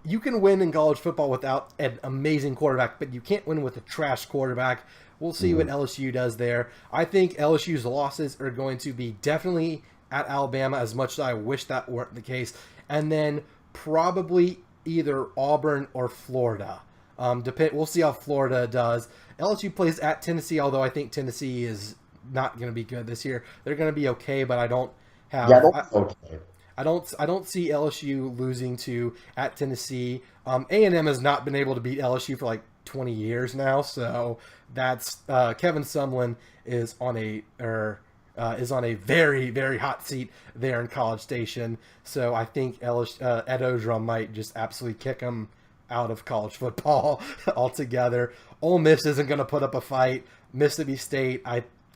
You can win in college football without an amazing quarterback, but you can't win with a trash quarterback. We'll see what LSU does there. I think LSU's losses are going to be definitely at Alabama, as much as I wish that weren't the case. And then probably either Auburn or Florida. We'll see how Florida does. LSU plays at Tennessee, although I think Tennessee is not going to be good this year. They're going to be okay, but I don't have. Yeah, that's okay. I don't see LSU losing to at Tennessee. A&M has not been able to beat LSU for like 20 years now, so that's Kevin Sumlin is on a very, very hot seat there in College Station. So I think Ed Odrum might just absolutely kick him out of college football altogether. Ole Miss isn't going to put up a fight. Mississippi State,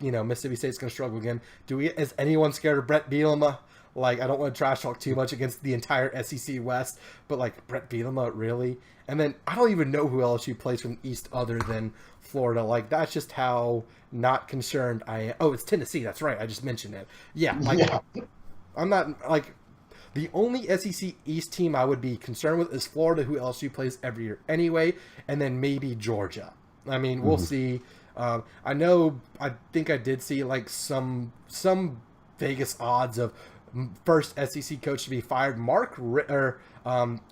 Mississippi State's going to struggle again. Is anyone scared of Brett Bielema? Like, I don't want to trash talk too much against the entire SEC West, but like Brett Bielema, really? And then I don't even know who LSU plays from the East other than Florida. Like, that's just how not concerned I am. Oh, it's Tennessee. That's right. I just mentioned it. Yeah. I'm not like the only SEC East team I would be concerned with is Florida, who LSU plays every year anyway, and then maybe Georgia. I mean, we'll see. I think I did see like some Vegas odds of first SEC coach to be fired.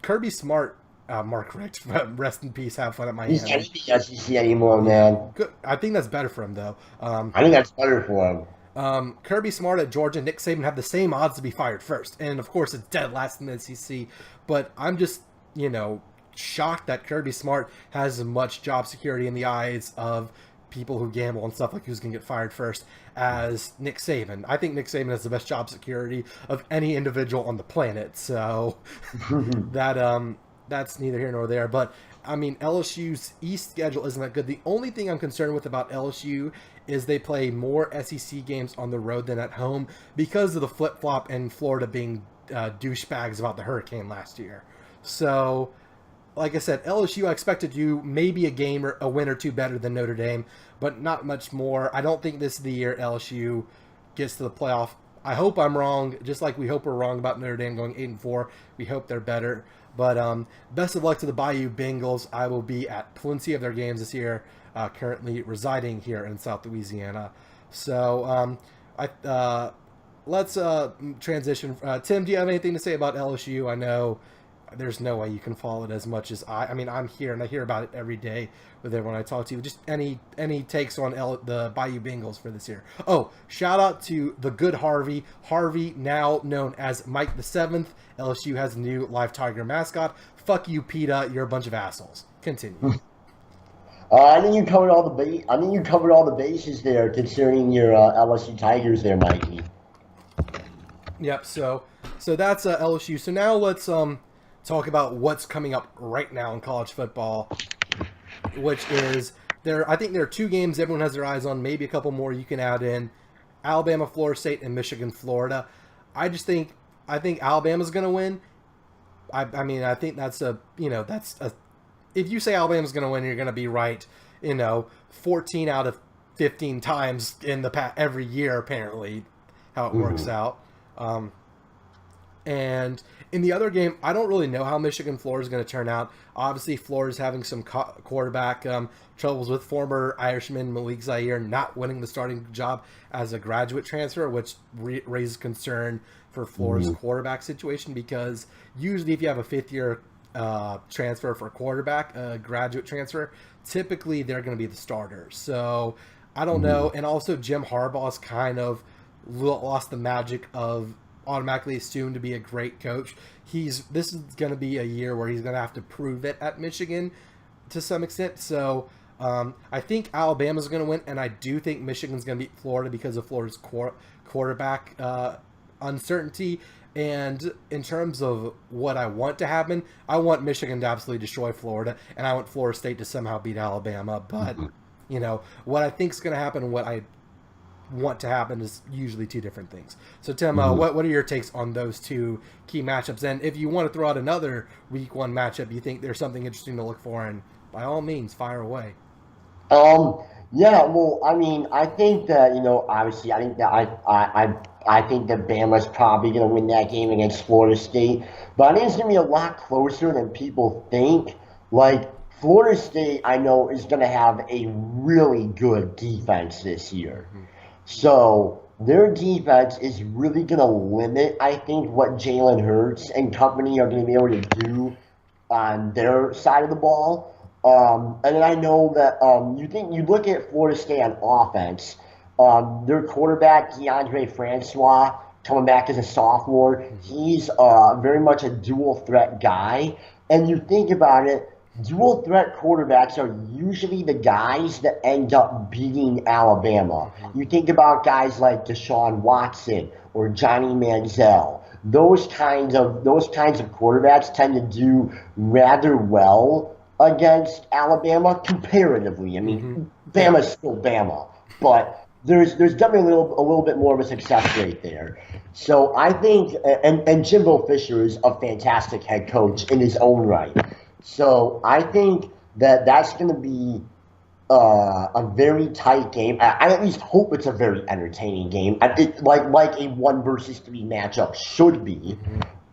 Kirby Smart. Mark Richt, rest in peace. Have fun at Miami. He's not in the SEC anymore, man. Good. I think that's better for him, though. I think that's better for him. Kirby Smart at Georgia, Nick Saban have the same odds to be fired first, and of course it's dead last in the SEC. But I'm just, shocked that Kirby Smart has as much job security in the eyes of people who gamble and stuff like who's going to get fired first as Nick Saban. I think Nick Saban has the best job security of any individual on the planet. So that's neither here nor there. But, I mean, LSU's East schedule isn't that good. The only thing I'm concerned with about LSU is they play more SEC games on the road than at home because of the flip-flop and Florida being douchebags about the hurricane last year. So, like I said, LSU, I expect to do maybe a game or a win or two better than Notre Dame, but not much more. I don't think this is the year LSU gets to the playoff. I hope I'm wrong, just like we hope we're wrong about Notre Dame going 8-4. We hope they're better. But best of luck to the Bayou Bengals. I will be at plenty of their games this year, currently residing here in South Louisiana. So let's transition. Tim, do you have anything to say about LSU? I know there's no way you can follow it as much as I mean, I'm here and I hear about it every day with everyone I talk to. Just any takes on the Bayou Bengals for this year. Oh, shout out to the good Harvey. Harvey, now known as Mike the 7th. LSU has a new live tiger mascot. Fuck you, PETA. You're a bunch of assholes. Continue. I think you covered all the bases there concerning your LSU Tigers there, Mikey. Yep. So that's LSU. So now let's talk about what's coming up right now in college football, which is I think there are two games everyone has their eyes on, maybe a couple more you can add in. Alabama, Florida State, and Michigan, Florida. I think Alabama's going to win. I mean, I think that's if you say Alabama's going to win, you're going to be right, 14 out of 15 times in every year, apparently, how it works out. And in the other game, I don't really know how Michigan-Florida is going to turn out. Obviously, Florida's having some quarterback troubles with former Irishman Malik Zaire not winning the starting job as a graduate transfer, which raises concern for Florida's quarterback situation, because usually if you have a fifth-year transfer for a quarterback, a graduate transfer, typically they're going to be the starter. So I don't know. And also Jim Harbaugh's kind of lost the magic of automatically assumed to be a great coach. This is going to be a year where he's going to have to prove it at Michigan to some extent. So I think Alabama's going to win, and I do think Michigan's going to beat Florida because of Florida's quarterback uncertainty. And in terms of what I want to happen, I want Michigan to absolutely destroy Florida, and I want Florida State to somehow beat Alabama. But, what I think is going to happen and what I want to happen is usually two different things. So, Tim, what are your takes on those two key matchups? And if you want to throw out another week one matchup, you think there's something interesting to look for, and by all means, fire away. Yeah, well, I mean, I think that, obviously, I think that I think that Bama's probably going to win that game against Florida State, but I think it's going to be a lot closer than people think. Like, Florida State, I know, is going to have a really good defense this year. So, their defense is really going to limit, I think, what Jalen Hurts and company are going to be able to do on their side of the ball. And then I know that you look at Florida State on offense. Their quarterback DeAndre Francois coming back as a sophomore. He's very much a dual threat guy. And you think about it, dual threat quarterbacks are usually the guys that end up beating Alabama. You think about guys like Deshaun Watson or Johnny Manziel. Those kinds of quarterbacks tend to do rather well against Alabama comparatively. I mean, Bama's still Bama, but there's definitely a little bit more of a success rate there. So I think, and Jimbo Fisher is a fantastic head coach in his own right. So I think that that's going to be a very tight game. I at least hope it's a very entertaining game. Like a 1 versus 3 matchup should be.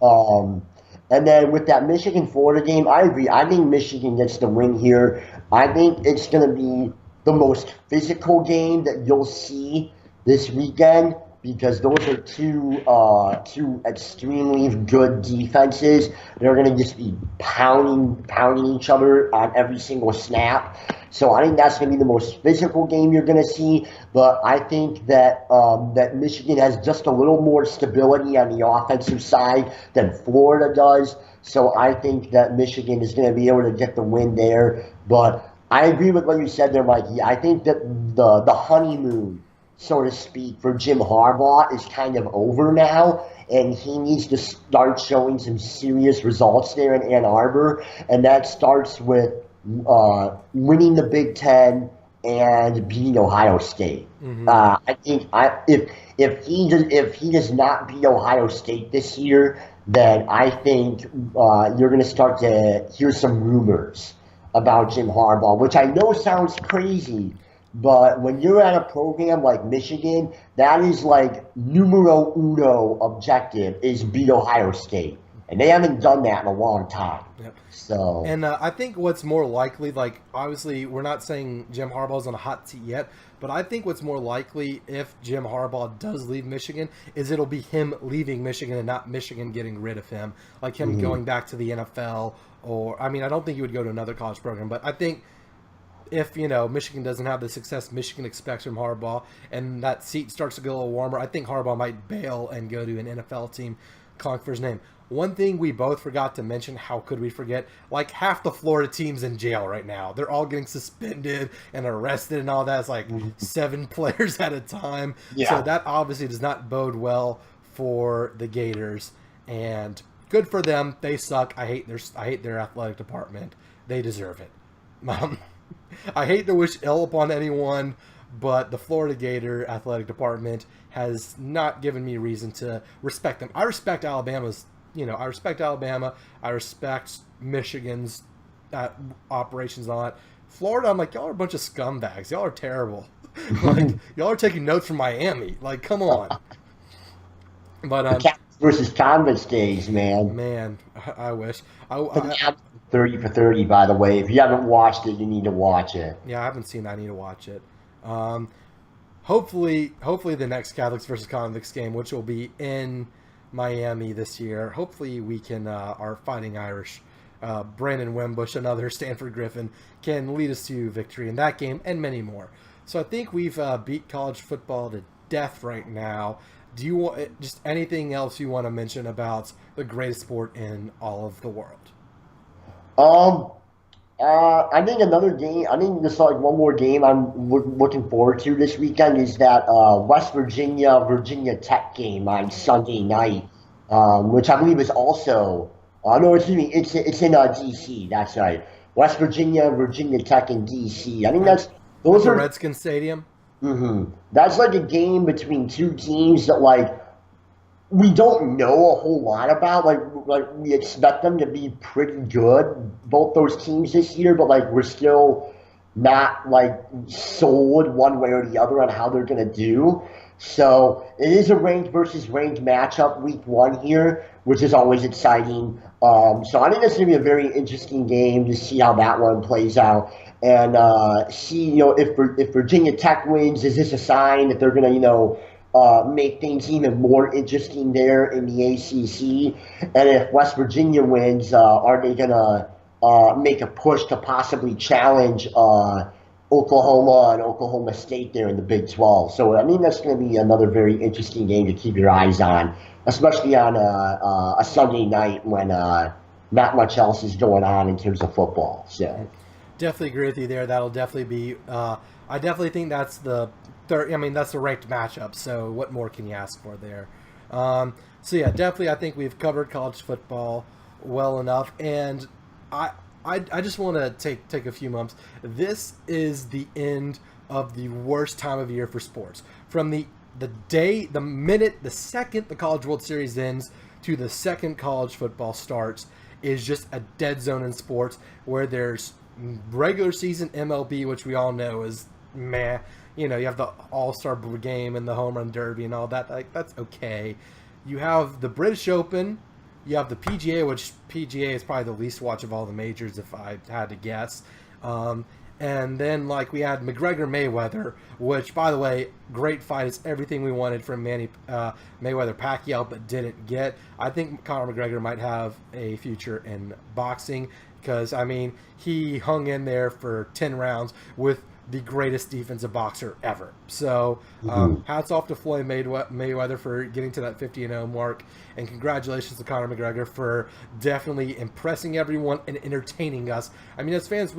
And then with that Michigan-Florida game, I agree. I think Michigan gets the win here. I think it's going to be the most physical game that you'll see this weekend because those are two extremely good defenses. They're going to just be pounding each other on every single snap. So I think that's going to be the most physical game you're going to see. But I think that that Michigan has just a little more stability on the offensive side than Florida does. So I think that Michigan is going to be able to get the win there. But I agree with what you said there, Mikey. I think that the honeymoon, so to speak, for Jim Harbaugh is kind of over now, and he needs to start showing some serious results there in Ann Arbor, and that starts with winning the Big Ten and beating Ohio State. I think if he does not beat Ohio State this year, then I think you're going to start to hear some rumors about Jim Harbaugh, which I know sounds crazy. But when you're at a program like Michigan, that is like numero uno objective is beat Ohio State. And they haven't done that in a long time. Yep. So, and I think what's more likely, like obviously we're not saying Jim Harbaugh's on a hot seat yet, but I think what's more likely if Jim Harbaugh does leave Michigan is it'll be him leaving Michigan and not Michigan getting rid of him, like him going back to the NFL or, I mean, I don't think he would go to another college program, but I think if, Michigan doesn't have the success Michigan expects from Harbaugh and that seat starts to get a little warmer, I think Harbaugh might bail and go to an NFL team calling for his name. One thing we both forgot to mention, how could we forget? Like half the Florida team's in jail right now. They're all getting suspended and arrested and all that. It's like 7 players at a time. Yeah. So that obviously does not bode well for the Gators. And good for them. They suck. I hate their athletic department. They deserve it. I hate to wish ill upon anyone, but the Florida Gator athletic department has not given me reason to respect them. I respect Alabama's. I respect Alabama. I respect Michigan's operations and all that. Florida, I'm like, y'all are a bunch of scumbags. Y'all are terrible. Like, y'all are taking notes from Miami. Like, come on. But versus conference days, man. Man, I wish. 30 for 30, by the way. If you haven't watched it, you need to watch it. Yeah, I haven't seen that. I need to watch it. Hopefully the next Catholics versus Convicts game, which will be in Miami this year. Hopefully we can, our Fighting Irish, Brandon Wimbush, another Stanford Griffin, can lead us to victory in that game and many more. So I think we've beat college football to death right now. Do you want just anything else you want to mention about the greatest sport in all of the world? I think another game. I think just like one more game I'm looking forward to this weekend is that West Virginia Tech game on Sunday night, which I believe is also. No, excuse me. It's in D.C. That's right. West Virginia Tech in D.C. I think those are Redskins Stadium. That's like a game between two teams that like we don't know a whole lot about. Like we expect them to be pretty good, both those teams this year, but like we're still not like sold one way or the other on how they're gonna do. So it is a ranked versus ranked matchup week 1 here, which is always exciting. So I think it's gonna be a very interesting game to see how that one plays out. And see, if Virginia Tech wins, is this a sign that they're gonna, make things even more interesting there in the ACC? And if West Virginia wins, are they going to make a push to possibly challenge Oklahoma and Oklahoma State there in the Big 12? So, I mean, that's going to be another very interesting game to keep your eyes on, especially on a Sunday night when not much else is going on in terms of football. So, Definitely agree with you there. That'll definitely be. I definitely think that's the third. I mean, that's the ranked matchup. So what more can you ask for there? So yeah, definitely. I think we've covered college football well enough, and I just want to take a few moments. This is the end of the worst time of year for sports. From the day, the minute, the second the College World Series ends to the second college football starts is just a dead zone in sports where there's regular season MLB, which we all know is meh. You know, you have the All-Star game and the Home Run Derby and all that. Like, that's okay. You have the British Open. You have the PGA, which PGA is probably the least watched of all the majors, if I had to guess. And then, like, we had McGregor-Mayweather, which, by the way, great fight. It's everything we wanted from Mayweather-Pacquiao, but didn't get. I think Conor McGregor might have a future in boxing because, I mean, he hung in there for 10 rounds with the greatest defensive boxer ever. So, hats off to Floyd Mayweather for getting to that 50-0 mark, and congratulations to Conor McGregor for definitely impressing everyone and entertaining us. I mean, as fans,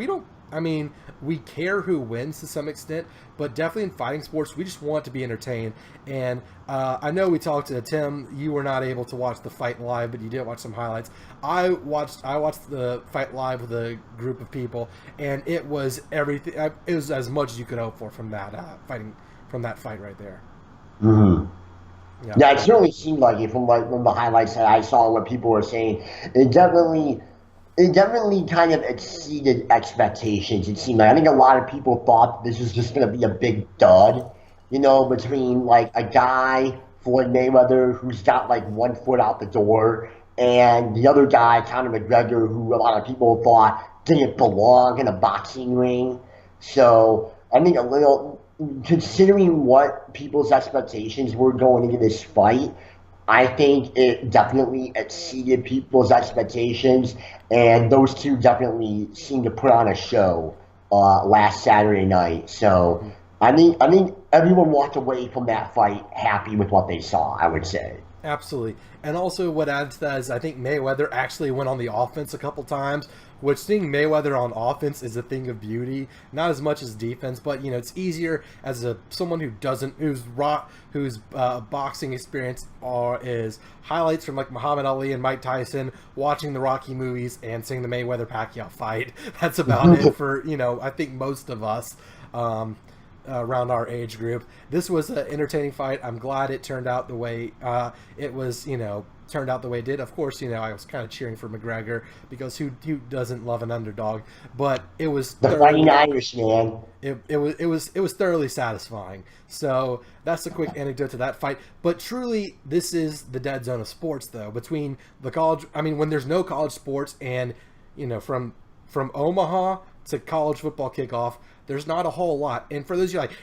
we care who wins to some extent, but definitely in fighting sports, we just want to be entertained. And I know we talked to Tim. You were not able to watch the fight live, but you did watch some highlights. I watched the fight live with a group of people, and it was everything. It was as much as you could hope for from that fight right there. Mm-hmm. Yeah, it certainly seemed like it from the highlights that I saw, what people were saying. It definitely kind of exceeded expectations. It seemed like I think a lot of people thought this was just going to be a big dud, between like a guy Floyd Mayweather who's got like 1 foot out the door, and the other guy Conor McGregor, who a lot of people thought didn't belong in a boxing ring. So I think a little, considering what people's expectations were going into this fight, I think it definitely exceeded people's expectations, and those two definitely seemed to put on a show last Saturday night. So, I think everyone walked away from that fight happy with what they saw, I would say. Absolutely. And also what adds to that is I think Mayweather actually went on the offense a couple times, which seeing Mayweather on offense is a thing of beauty, not as much as defense, but it's easier as someone whose boxing experience is highlights from like Muhammad Ali and Mike Tyson, watching the Rocky movies and seeing the Mayweather-Pacquiao fight. That's about it for, I think most of us. Around our age group. This was an entertaining fight. I'm glad it turned out the way turned out the way it did. Of course, I was kind of cheering for McGregor because who doesn't love an underdog? But it was the Fighting Irish man. It was thoroughly satisfying. So that's a quick anecdote to that fight. But truly, this is the dead zone of sports, though. Between the college, when there's no college sports, and from Omaha to college football kickoff, there's not a whole lot. And for those of you like,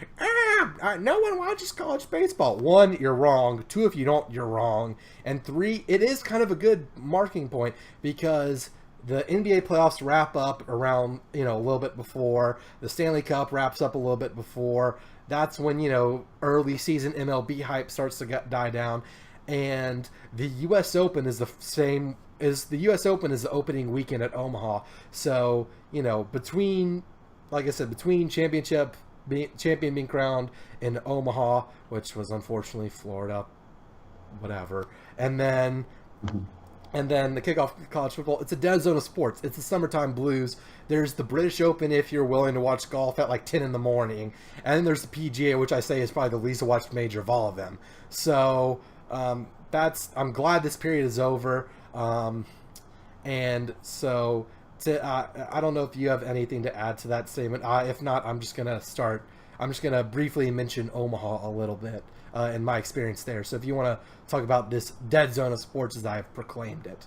no one watches college baseball. 1, you're wrong. 2, if you don't, you're wrong. And 3, it is kind of a good marking point because the NBA playoffs wrap up around, a little bit before. The Stanley Cup wraps up a little bit before. That's when, early season MLB hype starts to die down. And the U.S. Open is the opening weekend at Omaha. So, between champion being crowned in Omaha, which was unfortunately Florida, whatever, and then the kickoff of college football, it's a dead zone of sports. It's the summertime blues. There's the British Open if you're willing to watch golf at like 10 in the morning, and then there's the PGA, which I say is probably the least watched major of all of them. So I'm glad this period is over, and so. I don't know if you have anything to add to that statement. If not, I'm just gonna briefly mention Omaha a little bit in my experience there. So if you want to talk about this dead zone of sports as I have proclaimed it.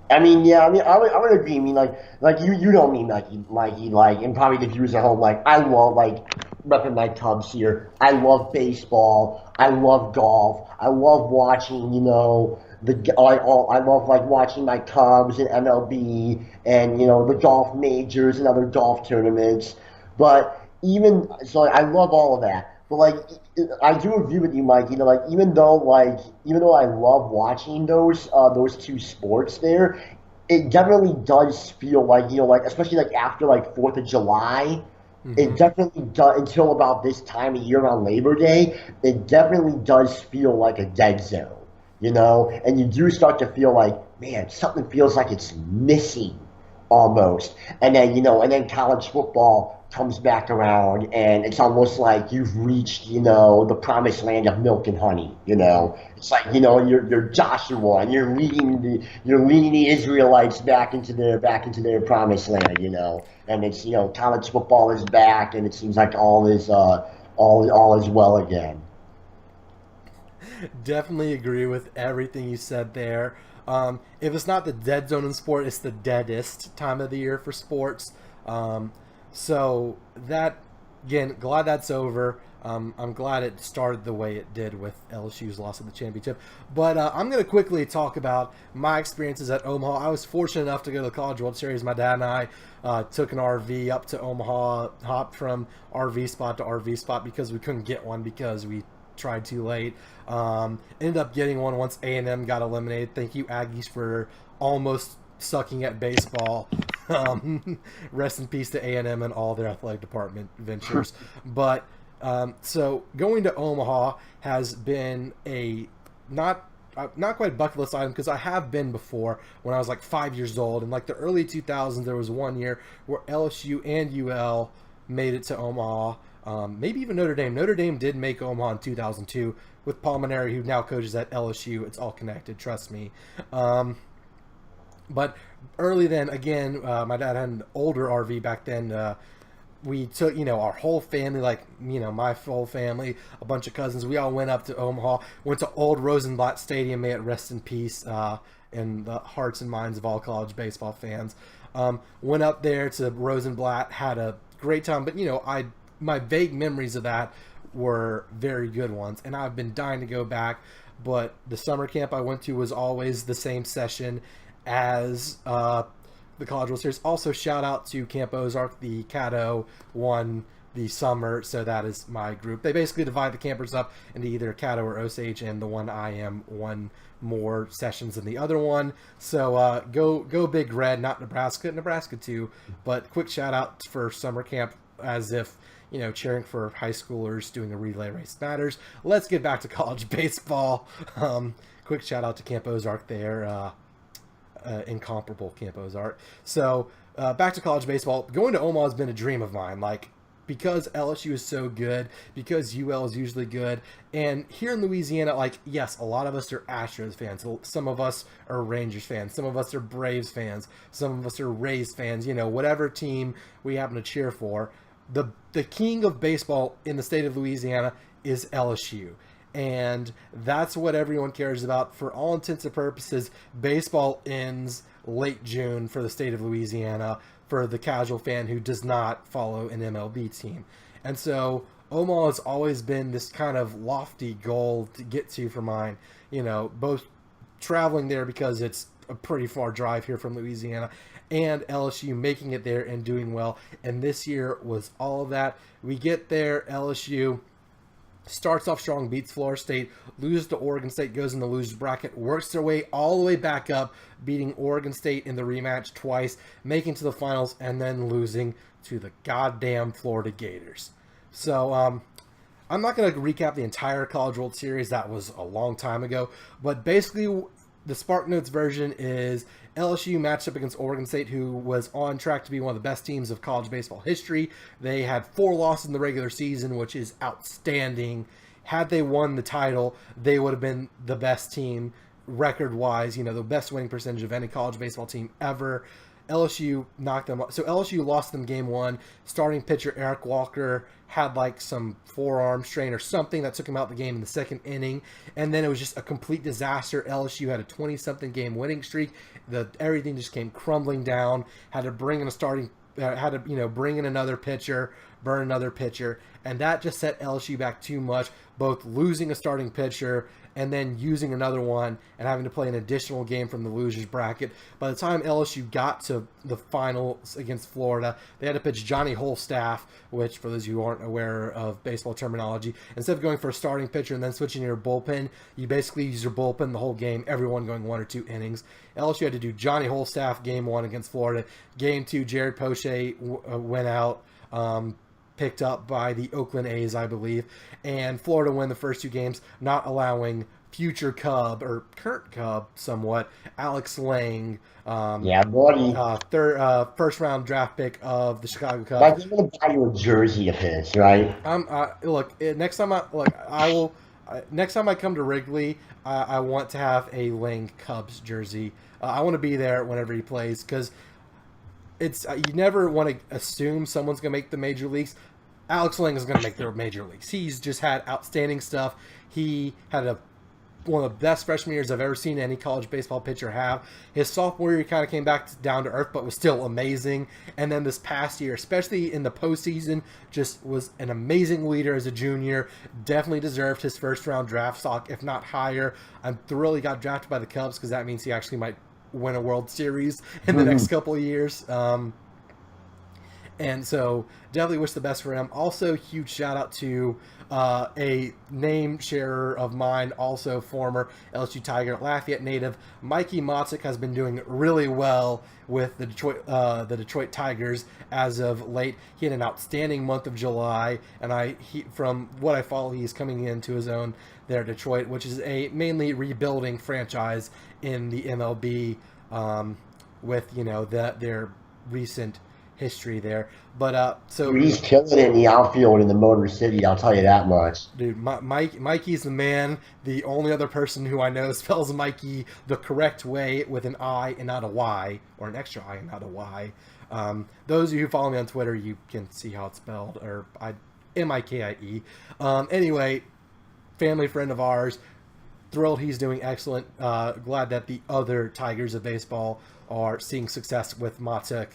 I would agree. Like you don't mean Mikey, and probably the viewers at home, like, I love, like, repping my Cubs here. I love baseball. I love golf. I love watching, I love like watching my Cubs and MLB and the golf majors and other golf tournaments. But even so, I love all of that. But like, I do agree with you, Mike. Like even though I love watching those two sports there, it definitely does feel like like especially like after like Fourth of July, Hmm. it definitely does until about this time of year around Labor Day. It definitely does feel like a dead zone, and you do start to feel like, man, something feels like it's missing almost. And then college football comes back around, and it's almost like you've reached the promised land of milk and honey. Hmm. It's like you're Joshua, and you're leading the Israelites back into their promised land. And it's college football is back, and it seems like all is well again. Definitely agree with everything you said there. If it's not the dead zone in sport, it's the deadest time of the year for sports. Um, so that again, glad that's over. I'm glad it started the way it did with LSU's loss of the championship. But I'm going to quickly talk about my experiences at Omaha. I was fortunate enough to go to the College World Series. My dad and I took an RV up to Omaha, hopped from RV spot to RV spot because we couldn't get one because we tried too late. Ended up getting one once A&M got eliminated. Thank you, Aggies, for almost sucking at baseball. Rest in peace to A&M and all their athletic department ventures. But so going to Omaha has been a not quite bucket list item because I have been before when I was like 5 years old. In like the early 2000s, there was one year where LSU and UL made it to Omaha. Maybe even Notre Dame. Notre Dame did make Omaha in 2002 with Palmineri, who now coaches at LSU. It's all connected, trust me. But early then, again, my dad had an older RV back then. We took, our whole family, like, my whole family, a bunch of cousins. We all went up to Omaha, went to old Rosenblatt Stadium. May it rest in peace in the hearts and minds of all college baseball fans. Went up there to Rosenblatt, had a great time. But, my vague memories of that were very good ones. And I've been dying to go back. But the summer camp I went to was always the same session as the College World Series. Also, shout out to Camp Ozark. The Caddo won the summer, so that is my group. They basically divide the campers up into either Caddo or Osage, and the one I am won more sessions than the other one. So go Big Red, not Nebraska. Nebraska too, but quick shout out for summer camp as if cheering for high schoolers doing a relay race matters. Let's get back to college baseball. Quick shout out to Camp Ozark there. Incomparable Camp Ozark. So back to college baseball. Going to Omaha has been a dream of mine. Like, because LSU is so good, because UL is usually good, and here in Louisiana, like, yes, a lot of us are Astros fans. Some of us are Rangers fans. Some of us are Braves fans. Some of us are Rays fans. Whatever team we happen to cheer for. The king of baseball in the state of Louisiana is LSU. And that's what everyone cares about. For all intents and purposes, baseball ends late June for the state of Louisiana for the casual fan who does not follow an MLB team. And so Omaha has always been this kind of lofty goal to get to for mine. Both traveling there because it's a pretty far drive here from Louisiana, and LSU making it there and doing well. And this year was all of that. We get there, LSU starts off strong, beats Florida State, loses to Oregon State, goes in the losers bracket, works their way all the way back up, beating Oregon State in the rematch twice, making to the finals, and then losing to the goddamn Florida Gators. So, I'm not going to recap the entire College World Series. That was a long time ago. But basically, the Spark Notes version is LSU matched up against Oregon State, who was on track to be one of the best teams of college baseball history. They had 4 losses in the regular season, which is outstanding. Had they won the title, they would have been the best team record-wise, the best winning percentage of any college baseball team ever. LSU knocked them up. So LSU lost them game 1. Starting pitcher Eric Walker had like some forearm strain or something that took him out the game in the second inning. And then it was just a complete disaster. LSU had a 20-something game winning streak. Everything just came crumbling down. Had to bring in bring in another pitcher, burn another pitcher, and that just set LSU back too much, both losing a starting pitcher and then using another one and having to play an additional game from the losers bracket. By the time LSU got to the finals against Florida, they had to pitch Johnny Holstaff, which, for those of you who aren't aware of baseball terminology, instead of going for a starting pitcher and then switching to your bullpen, you basically use your bullpen the whole game, everyone going 1 or 2 innings. LSU had to do Johnny Holstaff game 1 against Florida. Game 2, Jared Poche went out, picked up by the Oakland A's, I believe, and Florida won the first 2 games, not allowing future Cub, or current Cub somewhat, Alex Lang, yeah, buddy. First round draft pick of the Chicago Cubs. Like, I'm gonna buy you a jersey of his, right? Look, next time next time I come to Wrigley, I want to have a Lang Cubs jersey. I want to be there whenever he plays, because it's you never want to assume someone's going to make the major leagues. Alex Lang is going to make the major leagues. He's just had outstanding stuff. He had one of the best freshman years I've ever seen any college baseball pitcher have. His sophomore year, he kind of came back down to earth, but was still amazing. And then this past year, especially in the postseason, just was an amazing leader as a junior. Definitely deserved his first-round draft stock, if not higher. I'm thrilled he got drafted by the Cubs, because that means he actually might win a World Series in the next couple of years. And so definitely wish the best for him. Also, huge shout out to a name sharer of mine, also former LSU Tiger, Lafayette native, Mikie has been doing really well with the Detroit Tigers as of late. He had an outstanding month of July, and from what I follow, he's coming into his own there at Detroit, which is a mainly rebuilding franchise in the MLB, with their recent history there. But so he's killing it in the outfield in the Motor City, I'll tell you that much. Dude, Mikey's the man. The only other person who I know spells Mikie the correct way, with an I and not a Y, or an extra I and not a Y. Those of you who follow me on Twitter, you can see how it's spelled, or Mikie. Anyway, family friend of ours. Thrilled he's doing excellent. Glad that the other Tigers of baseball are seeing success with Matuk.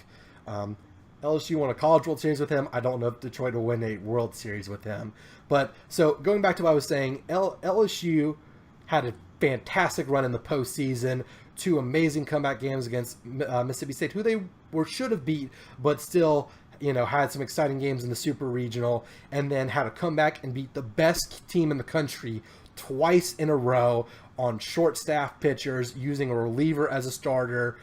LSU won a College World Series with him. I don't know if Detroit will win a World Series with him. But so going back to what I was saying, LSU had a fantastic run in the postseason. 2 amazing comeback games against Mississippi State, who they should have beat, but still, had some exciting games in the Super Regional, and then had a comeback and beat the best team in the country twice in a row on short staff pitchers, using a reliever as a starter.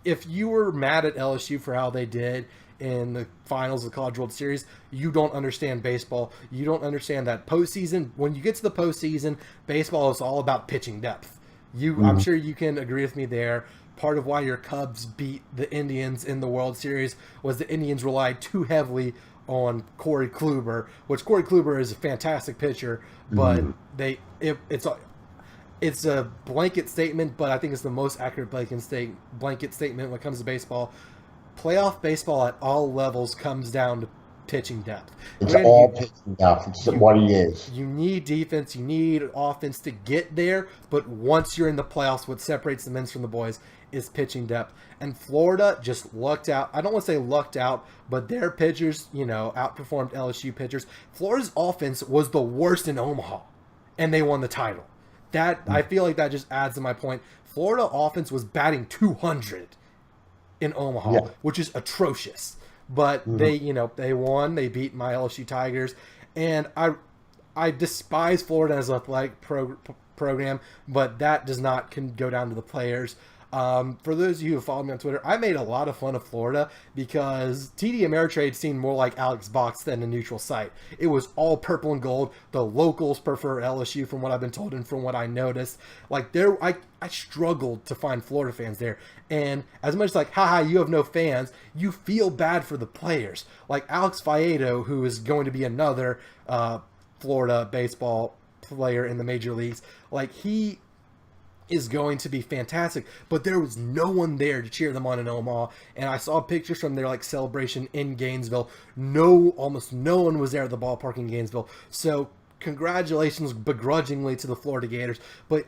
If you were mad at LSU for how they did in the finals of the College World Series, you don't understand baseball. You don't understand that postseason. When you get to the postseason, baseball is all about pitching depth. I'm sure you can agree with me there. Part of why your Cubs beat the Indians in the World Series was the Indians relied too heavily on Corey Kluber, which Corey Kluber is a fantastic pitcher, but it's a blanket statement, but I think it's the most accurate blanket statement when it comes to baseball. Playoff baseball at all levels comes down to pitching depth. It's all pitching depth. It's what it is. You need defense. You need offense to get there, but once you're in the playoffs, what separates the men from the boys is pitching depth. And Florida just lucked out. I don't want to say lucked out, but their pitchers, outperformed LSU pitchers. Florida's offense was the worst in Omaha, and they won the title. I feel like that just adds to my point. Florida offense was batting 200 in Omaha, which is atrocious. But they won. They beat my LSU Tigers, and I despise Florida as an athletic program, but that does not go down to the players. For those of you who follow me on Twitter, I made a lot of fun of Florida because TD Ameritrade seemed more like Alex Box than a neutral site. It was all purple and gold. The locals prefer LSU from what I've been told and from what I noticed. I struggled to find Florida fans there. And as much as haha, you have no fans, you feel bad for the players. Like Alex Faedo, who is going to be another Florida baseball player in the major leagues, he is going to be fantastic, but there was no one there to cheer them on in Omaha, and I saw pictures from their celebration in Gainesville. Almost no one was there at the ballpark in Gainesville, so congratulations begrudgingly to the Florida Gators, but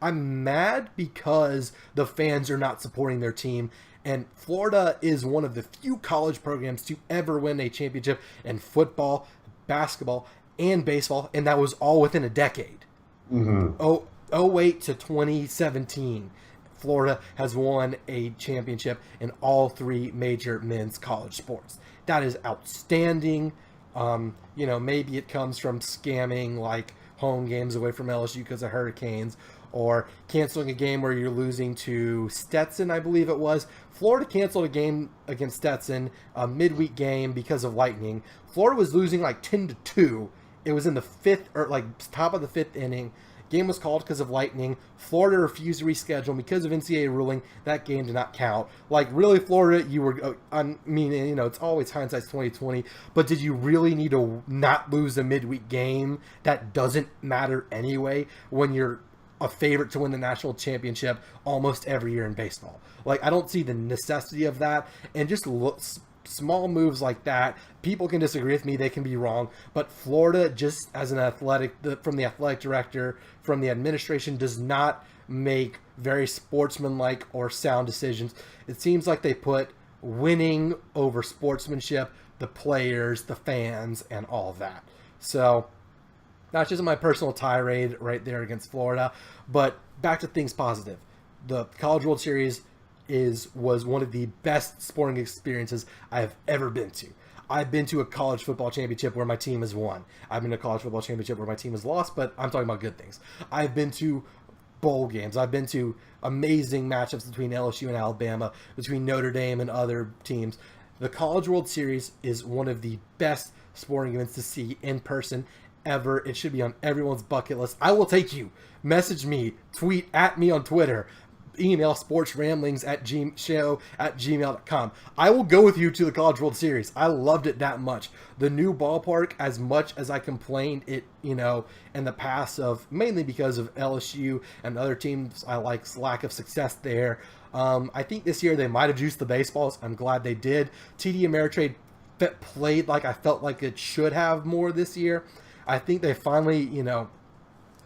I'm mad because the fans are not supporting their team, And Florida is one of the few college programs to ever win a championship in football, basketball, and baseball, and that was all within a decade. Oh, 08 to 2017, Florida has won a championship in all three major men's college sports. That is outstanding. Maybe it comes from scamming like home games away from LSU because of hurricanes, or canceling a game where you're losing to Stetson, I believe it was. Florida canceled a game against Stetson, a midweek game, because of lightning. Florida was losing like 10-2. It was in the fifth, or like top of the fifth inning. Game was called because of lightning. Florida refused to reschedule, and because of NCAA ruling, that game did not count. Like, really, Florida, you were, it's always hindsight's 2020, but did you really need to not lose a midweek game that doesn't matter anyway when you're a favorite to win the national championship almost every year in baseball? Like, I don't see the necessity of that, and just small moves like that, people can disagree with me, they can be wrong, but Florida, just as an from the athletic director, from the administration, does not make very sportsmanlike or sound decisions. It seems like they put winning over sportsmanship, the players, the fans, and all of that. So that's just my personal tirade right there against Florida. But back to things positive. The College World Series was one of the best sporting experiences I have ever been to. I've been to a college football championship where my team has won. I've been to a college football championship where my team has lost, but I'm talking about good things. I've been to bowl games. I've been to amazing matchups between LSU and Alabama, between Notre Dame and other teams. The College World Series is one of the best sporting events to see in person ever. It should be on everyone's bucket list. I will take you. Message me, tweet at me on Twitter, email sportsramblings@gmail.com. I will go with you to the College World Series. I loved it that much. The new ballpark, as much as I complained it, in the past, of mainly because of LSU and other teams I like's lack of success there. I think this year they might have juiced the baseballs. I'm glad they did. TD Ameritrade played like I felt like it should have more this year. I think they finally,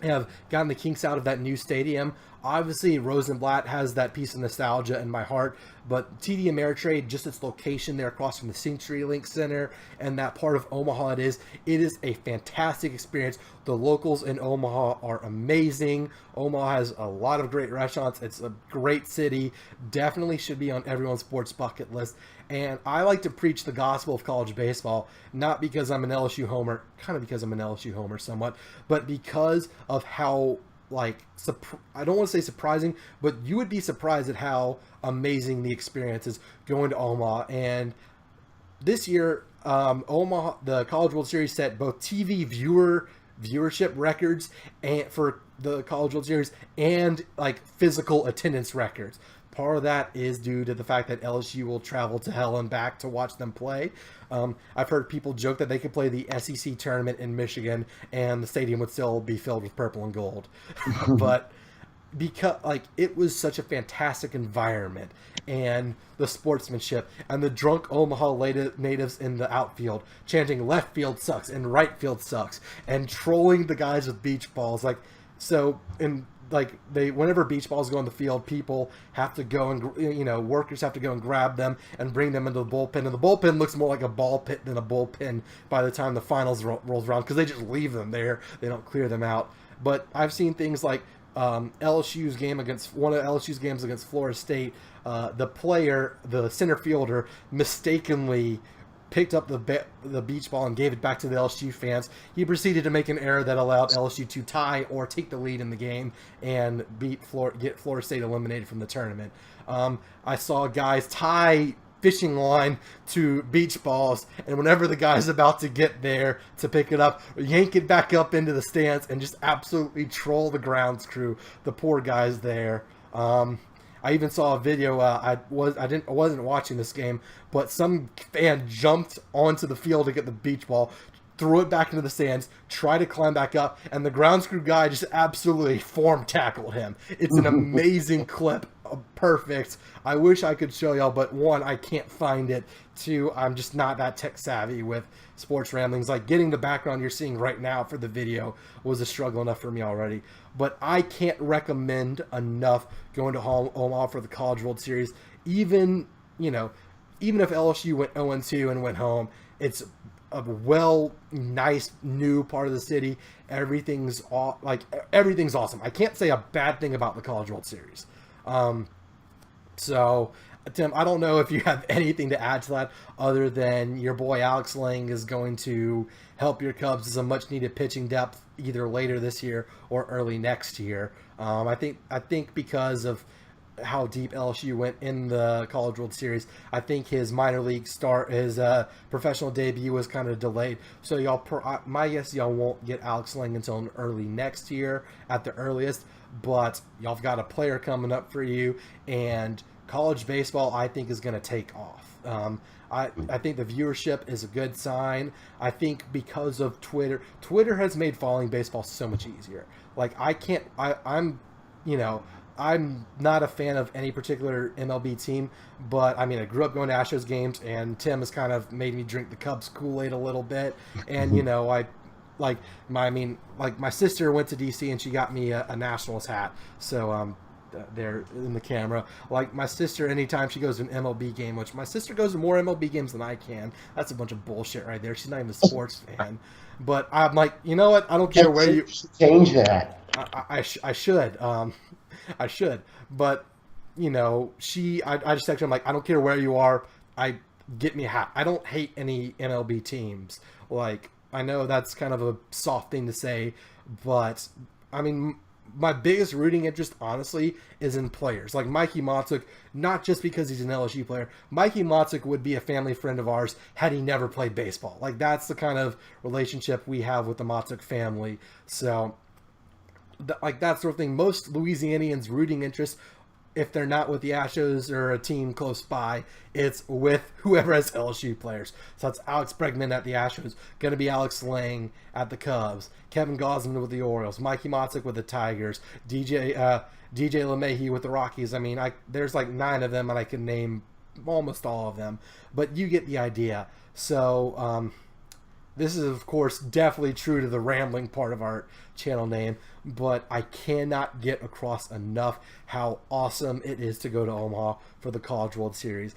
have gotten the kinks out of that new stadium. Obviously, Rosenblatt has that piece of nostalgia in my heart, but TD Ameritrade, just its location there across from the CenturyLink Center and that part of Omaha it is a fantastic experience. The locals in Omaha are amazing. Omaha has a lot of great restaurants. It's a great city. Definitely should be on everyone's sports bucket list. And I like to preach the gospel of college baseball, not because I'm an LSU homer, kind of because I'm an LSU homer somewhat, but because of how, I don't want to say surprising, but you would be surprised at how amazing the experience is going to Omaha. And this year, Omaha, the College World Series set both TV viewership records and for the College World Series and physical attendance records. Part of that is due to the fact that LSU will travel to hell and back to watch them play. I've heard people joke that they could play the SEC tournament in Michigan and the stadium would still be filled with purple and gold. But because it was such a fantastic environment, and the sportsmanship and the drunk Omaha natives in the outfield chanting left field sucks and right field sucks and trolling the guys with beach balls. Whenever beach balls go on the field, people have to go and, workers have to go and grab them and bring them into the bullpen. And the bullpen looks more like a ball pit than a bullpen by the time the finals rolls around, because they just leave them there. They don't clear them out. But I've seen things like one of LSU's games against Florida State. The center fielder mistakenly picked up the beach ball and gave it back to the LSU fans. He proceeded to make an error that allowed LSU to tie or take the lead in the game and get Florida State eliminated from the tournament. I saw guys tie fishing line to beach balls, and whenever the guy's about to get there to pick it up, yank it back up into the stands and just absolutely troll the grounds crew, the poor guys there. I even saw a video. I wasn't watching this game, but some fan jumped onto the field to get the beach ball, threw it back into the stands, tried to climb back up, and the ground screw guy just absolutely form tackled him. It's an amazing clip. Perfect. I wish I could show y'all, but one, I can't find it. Two, I'm just not that tech savvy with sports ramblings. Like, getting the background you're seeing right now for the video was a struggle enough for me already. But I can't recommend enough going to Omaha for the College World Series. Even if LSU went 0-2 and went home, it's a nice new part of the city. Everything's awesome. I can't say a bad thing about the College World Series. So, Tim, I don't know if you have anything to add to that other than your boy Alex Lang is going to help your Cubs with some much-needed pitching depth either later this year or early next year. I think because of how deep LSU went in the College World Series, I think his minor league his professional debut was kind of delayed. So my guess y'all won't get Alex Lang until early next year at the earliest. But y'all have got a player coming up for you, and college baseball, I think, is going to take off. I think the viewership is a good sign. I think because of Twitter has made following baseball so much easier. Like, I'm not a fan of any particular MLB team, but I mean, I grew up going to Astros games, and Tim has kind of made me drink the Cubs Kool-Aid a little bit. And, my sister went to DC and she got me a Nationals hat. So, there in the camera. Like, my sister, anytime she goes to an MLB game, which my sister goes to more MLB games than I can. That's a bunch of bullshit right there. She's not even a sports fan. But I'm like, you know what? I don't care where you change that. I should. I should. But, I just text her, I'm like, I don't care where you are. Get me a hat. I don't hate any MLB teams. Like, I know that's kind of a soft thing to say, but I mean, my biggest rooting interest, honestly, is in players. Like Mikie Motzuk, not just because he's an LSU player. Mikie Motzuk would be a family friend of ours had he never played baseball. Like, that's the kind of relationship we have with the Motzuk family. So, that sort of thing. Most Louisianians' rooting interest, if they're not with the Astros or a team close by, it's with whoever has LSU players. So that's Alex Bregman at the Astros, going to be Alex Lang at the Cubs, Kevin Gausman with the Orioles, Mikie Motzuk with the Tigers, DJ LeMahieu with the Rockies. I mean, there's like 9 of them, and I can name almost all of them, but you get the idea. So this is, of course, definitely true to the rambling part of our channel name, but I cannot get across enough how awesome it is to go to Omaha for the College World Series.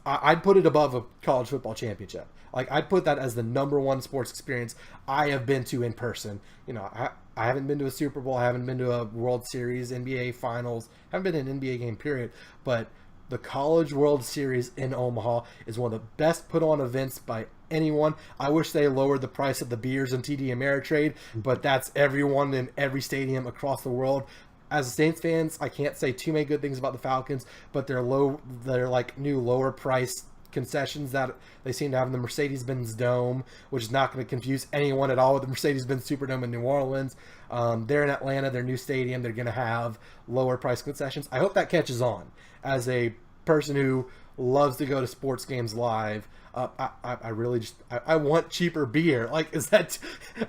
I'd put it above a college football championship. Like, I'd put that as the #1 sports experience I have been to in person. I haven't been to a Super Bowl, I haven't been to a World Series, NBA Finals, haven't been to an NBA game, period, but the College World Series in Omaha is one of the best put on events by anyone. I wish they lowered the price of the beers in TD Ameritrade, but that's everyone in every stadium across the world. As Saints fans, I can't say too many good things about the Falcons, but they're like new lower price concessions that they seem to have in the Mercedes-Benz Dome, which is not going to confuse anyone at all with the Mercedes-Benz Superdome in New Orleans. They're in Atlanta, their new stadium, they're going to have lower price concessions. I hope that catches on. As a person who loves to go to sports games live, I really just I want cheaper beer. Like, is that?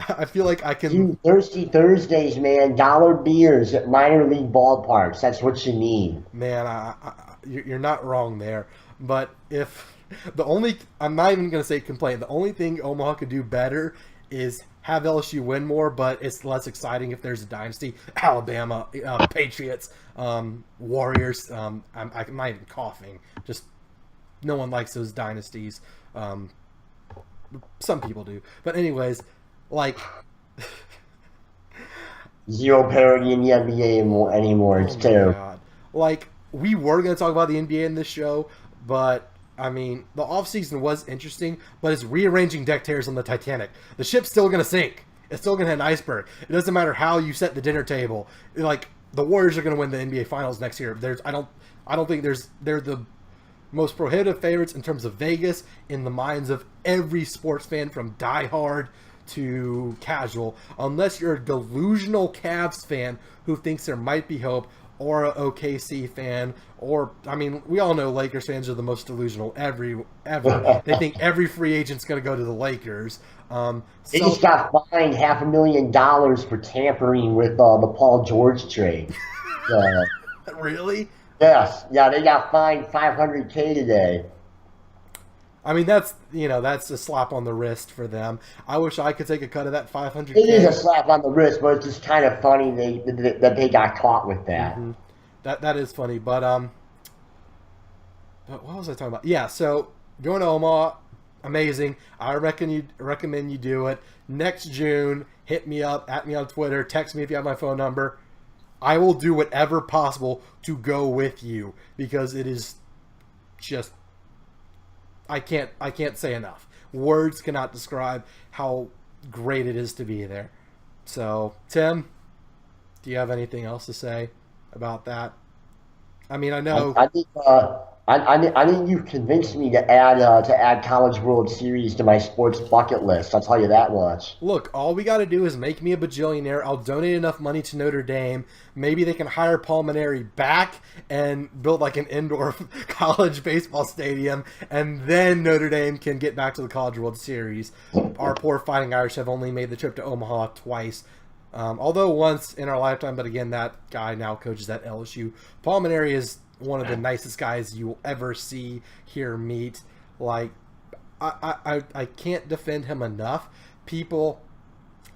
I feel like I can. Dude, Thirsty Thursdays, man. Dollar beers at minor league ballparks. That's what you need. Man, you're not wrong there. But I'm not even gonna say complain. The only thing Omaha could do better is have LSU win more, but it's less exciting if there's a dynasty. Alabama, Patriots, Warriors. I'm not even coughing. Just no one likes those dynasties. Some people do, but anyways, like zero parity in the NBA anymore. It's terrible. God. Like, we were going to talk about the NBA in this show, but I mean, the offseason was interesting, but it's rearranging deck chairs on the Titanic. The ship's still going to sink. It's still going to hit an iceberg. It doesn't matter how you set the dinner table. Like, the Warriors are going to win the NBA Finals next year. I don't think they're the most prohibitive favorites in terms of Vegas in the minds of every sports fan, from diehard to casual. Unless you're a delusional Cavs fan who thinks there might be hope, or a OKC fan, or I mean, we all know Lakers fans are the most delusional ever. They think every free agent's going to go to the Lakers. They just got fined $500,000 for tampering with the Paul George trade. Really? Yes. Yeah, they got fined $500K today. I mean, that's a slap on the wrist for them. I wish I could take a cut of that $500K. It is a slap on the wrist, but it's just kind of funny that they got caught with that. Mm-hmm. That is funny, but what was I talking about? Yeah, so going to Omaha, amazing. I recommend you do it. Next June, hit me up, at me on Twitter, text me if you have my phone number. I will do whatever possible to go with you because it is just I can't say enough. Words cannot describe how great it is to be there. So, Tim, do you have anything else to say about that? I mean, I know. I think you've convinced me to add College World Series to my sports bucket list. I'll tell you that much. Look, all we got to do is make me a bajillionaire. I'll donate enough money to Notre Dame. Maybe they can hire Paul Maneri back and build like an indoor college baseball stadium, and then Notre Dame can get back to the College World Series. Our poor Fighting Irish have only made the trip to Omaha twice. Although once in our lifetime, but again, that guy now coaches at LSU. Paul Maneri is one of the nicest guys you will ever see, hear, meet. Like, I can't defend him enough. People,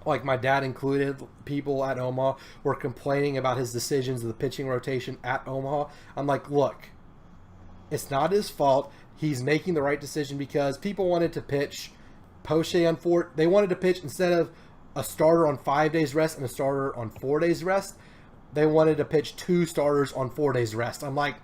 like my dad included, people at Omaha were complaining about his decisions of the pitching rotation at Omaha. I'm like, look, it's not his fault. He's making the right decision because people wanted to pitch Poche on 4. They wanted to pitch instead of a starter on 5 days rest and a starter on 4 days rest. They wanted to pitch 2 starters on 4 days rest. I'm like,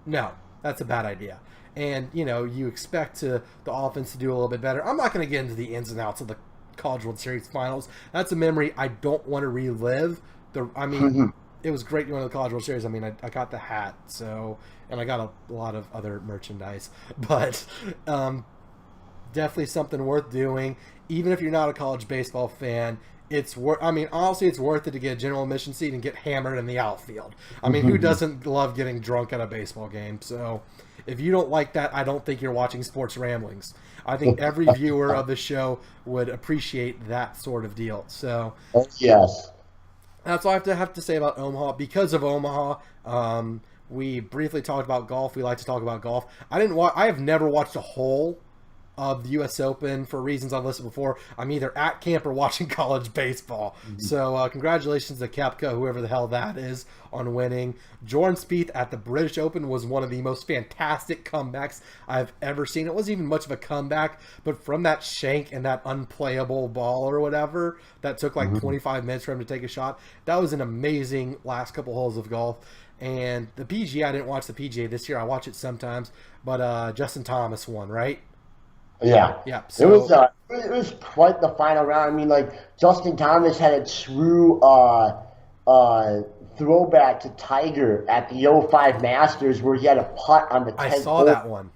no, that's a bad idea. And, you expect the offense to do a little bit better. I'm not going to get into the ins and outs of the College World Series finals. That's a memory I don't want to relive. It was great going to the College World Series. I mean, I got the hat, and I got a lot of other merchandise. But definitely something worth doing. Even if you're not a college baseball fan, honestly, it's worth it to get a general admission seat and get hammered in the outfield. I mean, who doesn't love getting drunk at a baseball game? So if you don't like that, I don't think you're watching Sports Ramblings. I think every viewer of the show would appreciate that sort of deal. So yes, that's all I have to say about Omaha. Because of Omaha, we briefly talked about golf. We like to talk about golf. I have never watched a hole of the U.S. Open for reasons I've listed before. I'm either at camp or watching college baseball. Mm-hmm. So congratulations to Koepka, whoever the hell that is, on winning. Jordan Spieth at the British Open was one of the most fantastic comebacks I've ever seen. It wasn't even much of a comeback, but from that shank and that unplayable ball or whatever that took like 25 minutes for him to take a shot, that was an amazing last couple holes of golf. And the PGA, I didn't watch the PGA this year. I watch it sometimes, but Justin Thomas won, right? Yeah. So, it was quite the final round. I mean, like, Justin Thomas had a true throwback to Tiger at the 05 Masters where he had a putt on the 10th I saw that one.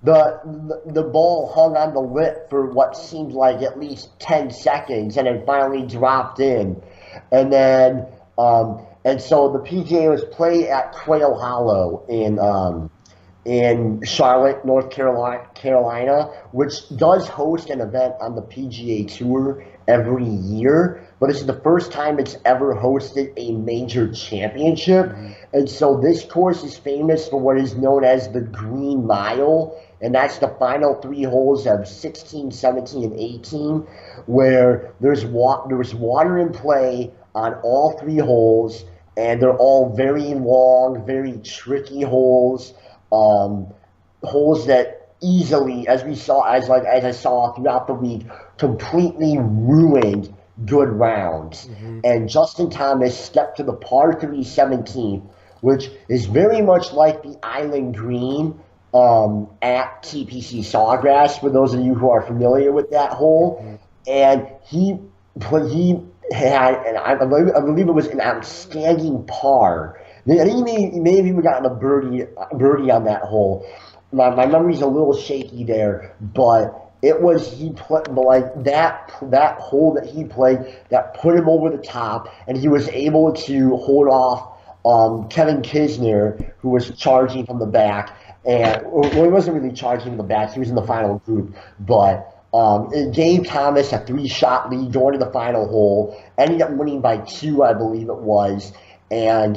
The ball hung on the lip for what seemed like at least 10 seconds and it finally dropped in. And then and so the PGA was played at Quail Hollow in Charlotte, North Carolina, which does host an event on the PGA Tour every year, but it's the first time it's ever hosted a major championship. Mm-hmm. And so this course is famous for what is known as the Green Mile, and that's the final 3 holes of 16, 17, and 18, where there's water in play on all 3 holes, and they're all very long, very tricky holes. Holes that easily, as I saw throughout the week, completely ruined good rounds. Mm-hmm. And Justin Thomas stepped to the par 3 17th, which is very much like the Island Green at TPC Sawgrass, for those of you who are familiar with that hole. Mm-hmm. And he had, and I believe it was an outstanding par. I think he may have even gotten a birdie on that hole. My memory's a little shaky there, but it was that hole that he played that put him over the top, and he was able to hold off Kevin Kisner, who was charging from the back, and well, he wasn't really charging from the back. He was in the final group, but it gave Thomas a 3-shot lead going to the final hole. Ended up winning by 2, I believe it was. And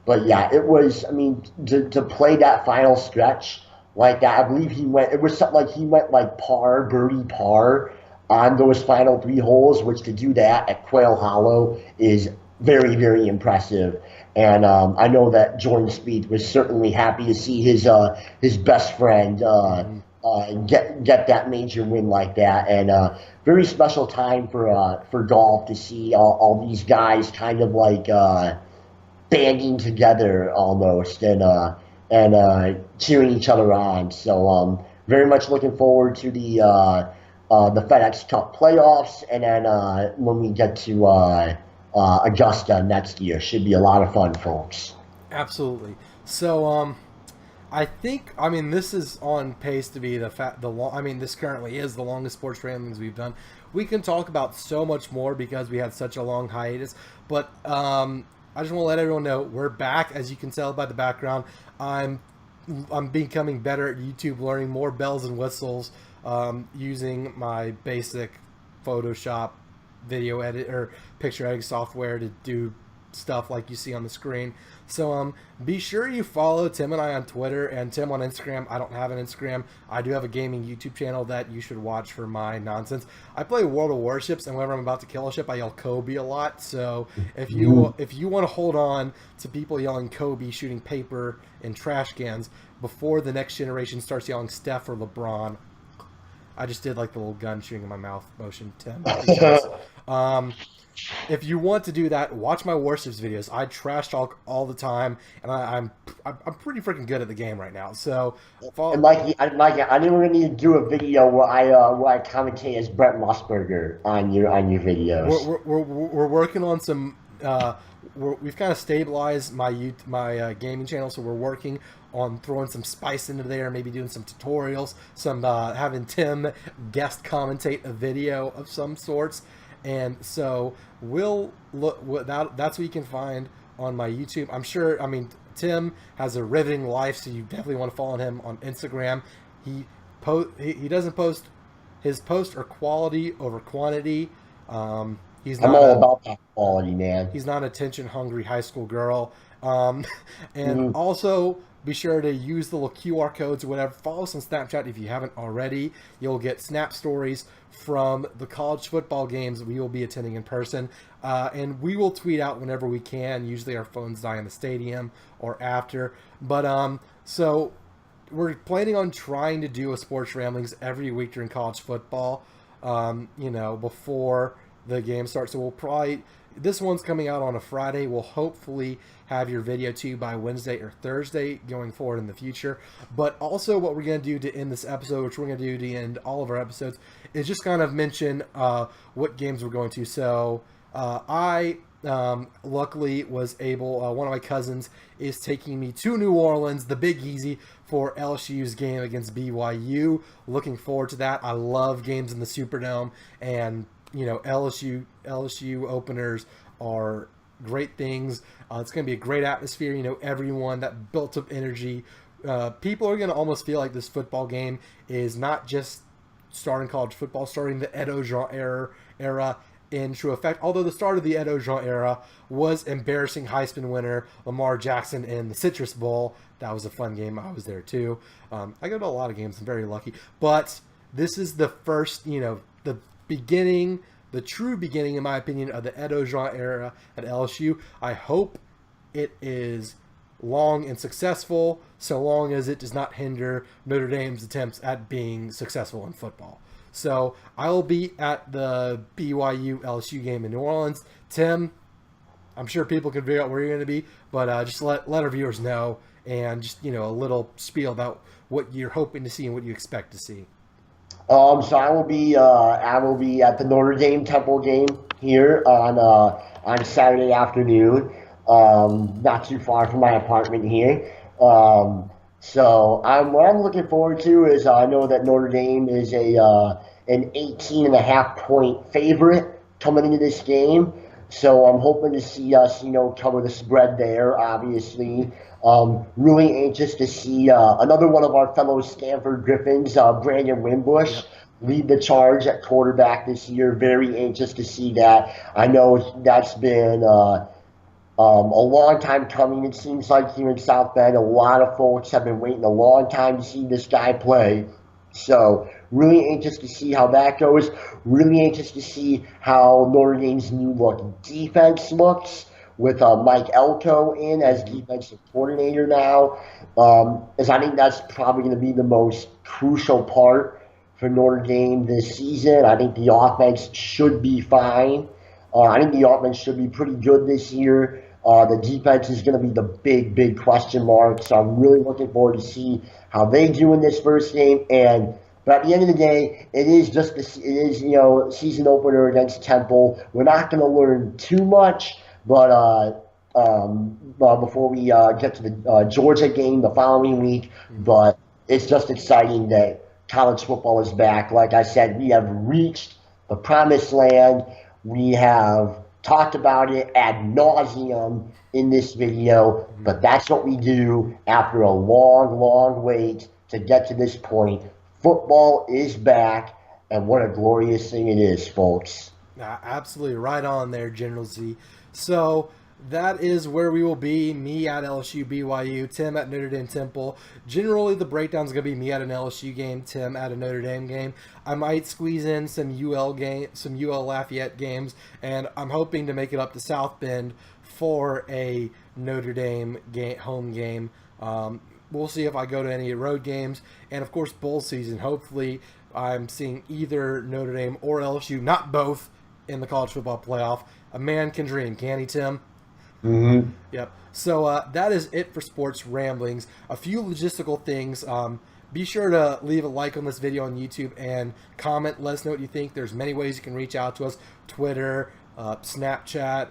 but yeah, it was. I mean, to play that final stretch like that, I believe he went. It was something like he went like par, birdie, par on those final 3 holes. Which to do that at Quail Hollow is very, very impressive. And I know that Jordan Spieth was certainly happy to see his best friend get that major win like that. And very special time for golf to see all these guys kind of like banding together almost and cheering each other on. So very much looking forward to the FedEx Cup playoffs, and then when we get to Augusta next year. Should be a lot of fun, folks. Absolutely. So, I think, I mean, this is on pace to be this currently is the longest sports ramblings we've done. We can talk about so much more because we had such a long hiatus, but I just want to let everyone know we're back. As you can tell by the background, I'm becoming better at YouTube, learning more bells and whistles, using my basic Photoshop video edit or picture editing software to do stuff like you see on the screen. So be sure you follow Tim and I on Twitter and Tim on Instagram. I don't have an Instagram. I do have a gaming YouTube channel that you should watch for my nonsense. I play World of Warships, and whenever I'm about to kill a ship, I yell Kobe a lot. So if you want to hold on to people yelling Kobe, shooting paper in trash cans before the next generation starts yelling Steph or LeBron. I just did like the little gun shooting in my mouth motion, Tim. If you want to do that, watch my Warships videos. I trash talk all the time, and I'm pretty freaking good at the game right now. So, and Mikey, I think we're gonna need to do a video where I commentate as Brent Musburger on your videos. We're working on some. We've kind of stabilized my gaming channel, so we're working on throwing some spice into there, maybe doing some tutorials, having Tim guest commentate a video of some sorts. And so we'll look. That's what you can find on my YouTube. I'm sure. I mean, Tim has a riveting life, so you definitely want to follow him on Instagram. He doesn't post. His posts are quality over quantity. I'm all about that quality, man. He's not an attention-hungry high school girl. And also, be sure to use the little QR codes or whatever. Follow us on Snapchat if you haven't already. You'll get snap stories from the college football games we will be attending in person. And we will tweet out whenever we can. Usually our phones die in the stadium or after. But so we're planning on trying to do a sports ramblings every week during college football, before the game starts. So we'll probably... This one's coming out on a Friday. We'll hopefully have your video to you by Wednesday or Thursday going forward in the future. But also what we're going to do to end this episode, which we're going to do to end all of our episodes, is just kind of mention what games we're going to. So I luckily was able, one of my cousins is taking me to New Orleans, the Big Easy, for LSU's game against BYU. Looking forward to that. I love games in the Superdome, and LSU openers are great things. It's going to be a great atmosphere. Everyone, that built up energy. People are going to almost feel like this football game is not just starting college football, starting the Ed Ogeron era in true effect. Although the start of the Ed Ogeron era was embarrassing Heisman winner Lamar Jackson in the Citrus Bowl. That was a fun game. I was there too. I go to a lot of games. I'm very lucky. But this is the first, the beginning, the true beginning, in my opinion, of the Ed Ogeron era at LSU. I hope it is long and successful, so long as it does not hinder Notre Dame's attempts at being successful in football. So I will be at the BYU LSU game in New Orleans. Tim, I'm sure people can figure out where you're going to be, but just let our viewers know, and just a little spiel about what you're hoping to see and what you expect to see. So I will be at the Notre Dame Temple game here on Saturday afternoon, not too far from my apartment here. So what I'm looking forward to is I know that Notre Dame is an 18.5 point favorite coming into this game. So I'm hoping to see us, cover the spread there, obviously. Really anxious to see another one of our fellow Stanford Griffins, Brandon Wimbush, Yep. lead the charge at quarterback this year. Very anxious to see that. I know that's been a long time coming, it seems like, here in South Bend. A lot of folks have been waiting a long time to see this guy play. So, really anxious to see how that goes. Really anxious to see how Notre Dame's new look defense looks with Mike Elko in as defensive coordinator now. As I think that's probably going to be the most crucial part for Notre Dame this season. I think the offense should be fine. I think the offense should be pretty good this year. The defense is going to be the big, big question mark. So I'm really looking forward to see how they do in this first game. But at the end of the day, it is season opener against Temple. We're not going to learn too much, but before we get to the Georgia game the following week. But it's just exciting that college football is back. Like I said, we have reached the promised land. We have talked about it ad nauseum in this video, but that's what we do after a long, long wait to get to this point. Football is back, and what a glorious thing it is, folks. Absolutely right on there, General Z. So that is where we will be. Me at LSU, BYU, Tim at Notre Dame Temple. Generally, the breakdown is going to be me at an LSU game, Tim at a Notre Dame game. I might squeeze in some UL Lafayette games, and I'm hoping to make it up to South Bend for a Notre Dame home game. We'll see if I go to any road games, and of course, bowl season. Hopefully, I'm seeing either Notre Dame or LSU, not both, in the college football playoff. A man can dream, can't he, Tim? Mm-hmm. Yep. So that is it for Sports Ramblings. A few logistical things. Be sure to leave a like on this video on YouTube and comment. Let us know what you think. There's many ways you can reach out to us. Twitter, Snapchat.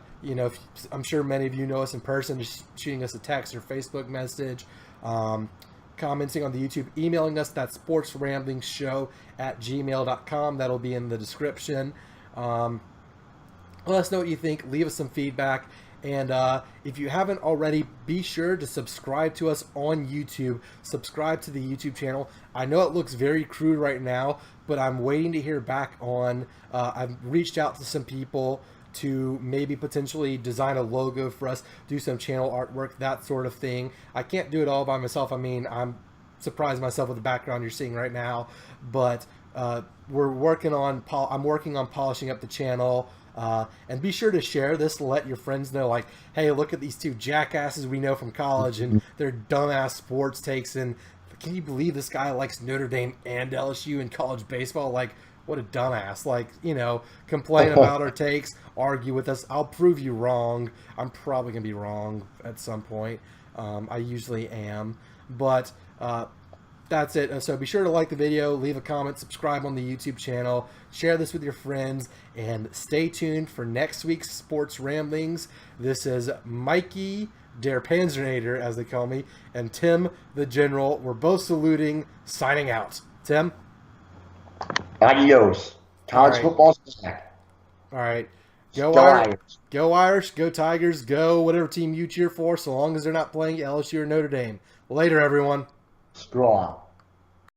I'm sure many of you know us in person. Just shooting us a text or Facebook message. Commenting on the YouTube. Emailing us. That's sportsramblingsshow@gmail.com. That'll be in the description. Let us know what you think. Leave us some feedback. And if you haven't already, be sure to subscribe to us on YouTube. Subscribe to the YouTube channel. I know it looks very crude right now, but I'm waiting to hear back on. I've reached out to some people to maybe potentially design a logo for us, do some channel artwork, that sort of thing. I can't do it all by myself. I mean, I'm surprised myself with the background you're seeing right now, but I'm working on polishing up the channel. And be sure to share this to let your friends know, like, hey, look at these two jackasses we know from college and their dumbass sports takes. And can you believe this guy likes Notre Dame and LSU in college baseball? Like, what a dumbass. Like, complain about our takes, argue with us. I'll prove you wrong. I'm probably going to be wrong at some point. I usually am. But that's it. So be sure to like the video, leave a comment, subscribe on the YouTube channel, share this with your friends, and stay tuned for next week's Sports Ramblings. This is Mikie, Der Panzernator, as they call me, and Tim, the General. We're both saluting, signing out. Tim? Adios. College football's back. All right. Go Irish. Go Irish. Go Tigers. Go whatever team you cheer for, so long as they're not playing LSU or Notre Dame. Later, everyone. Straw.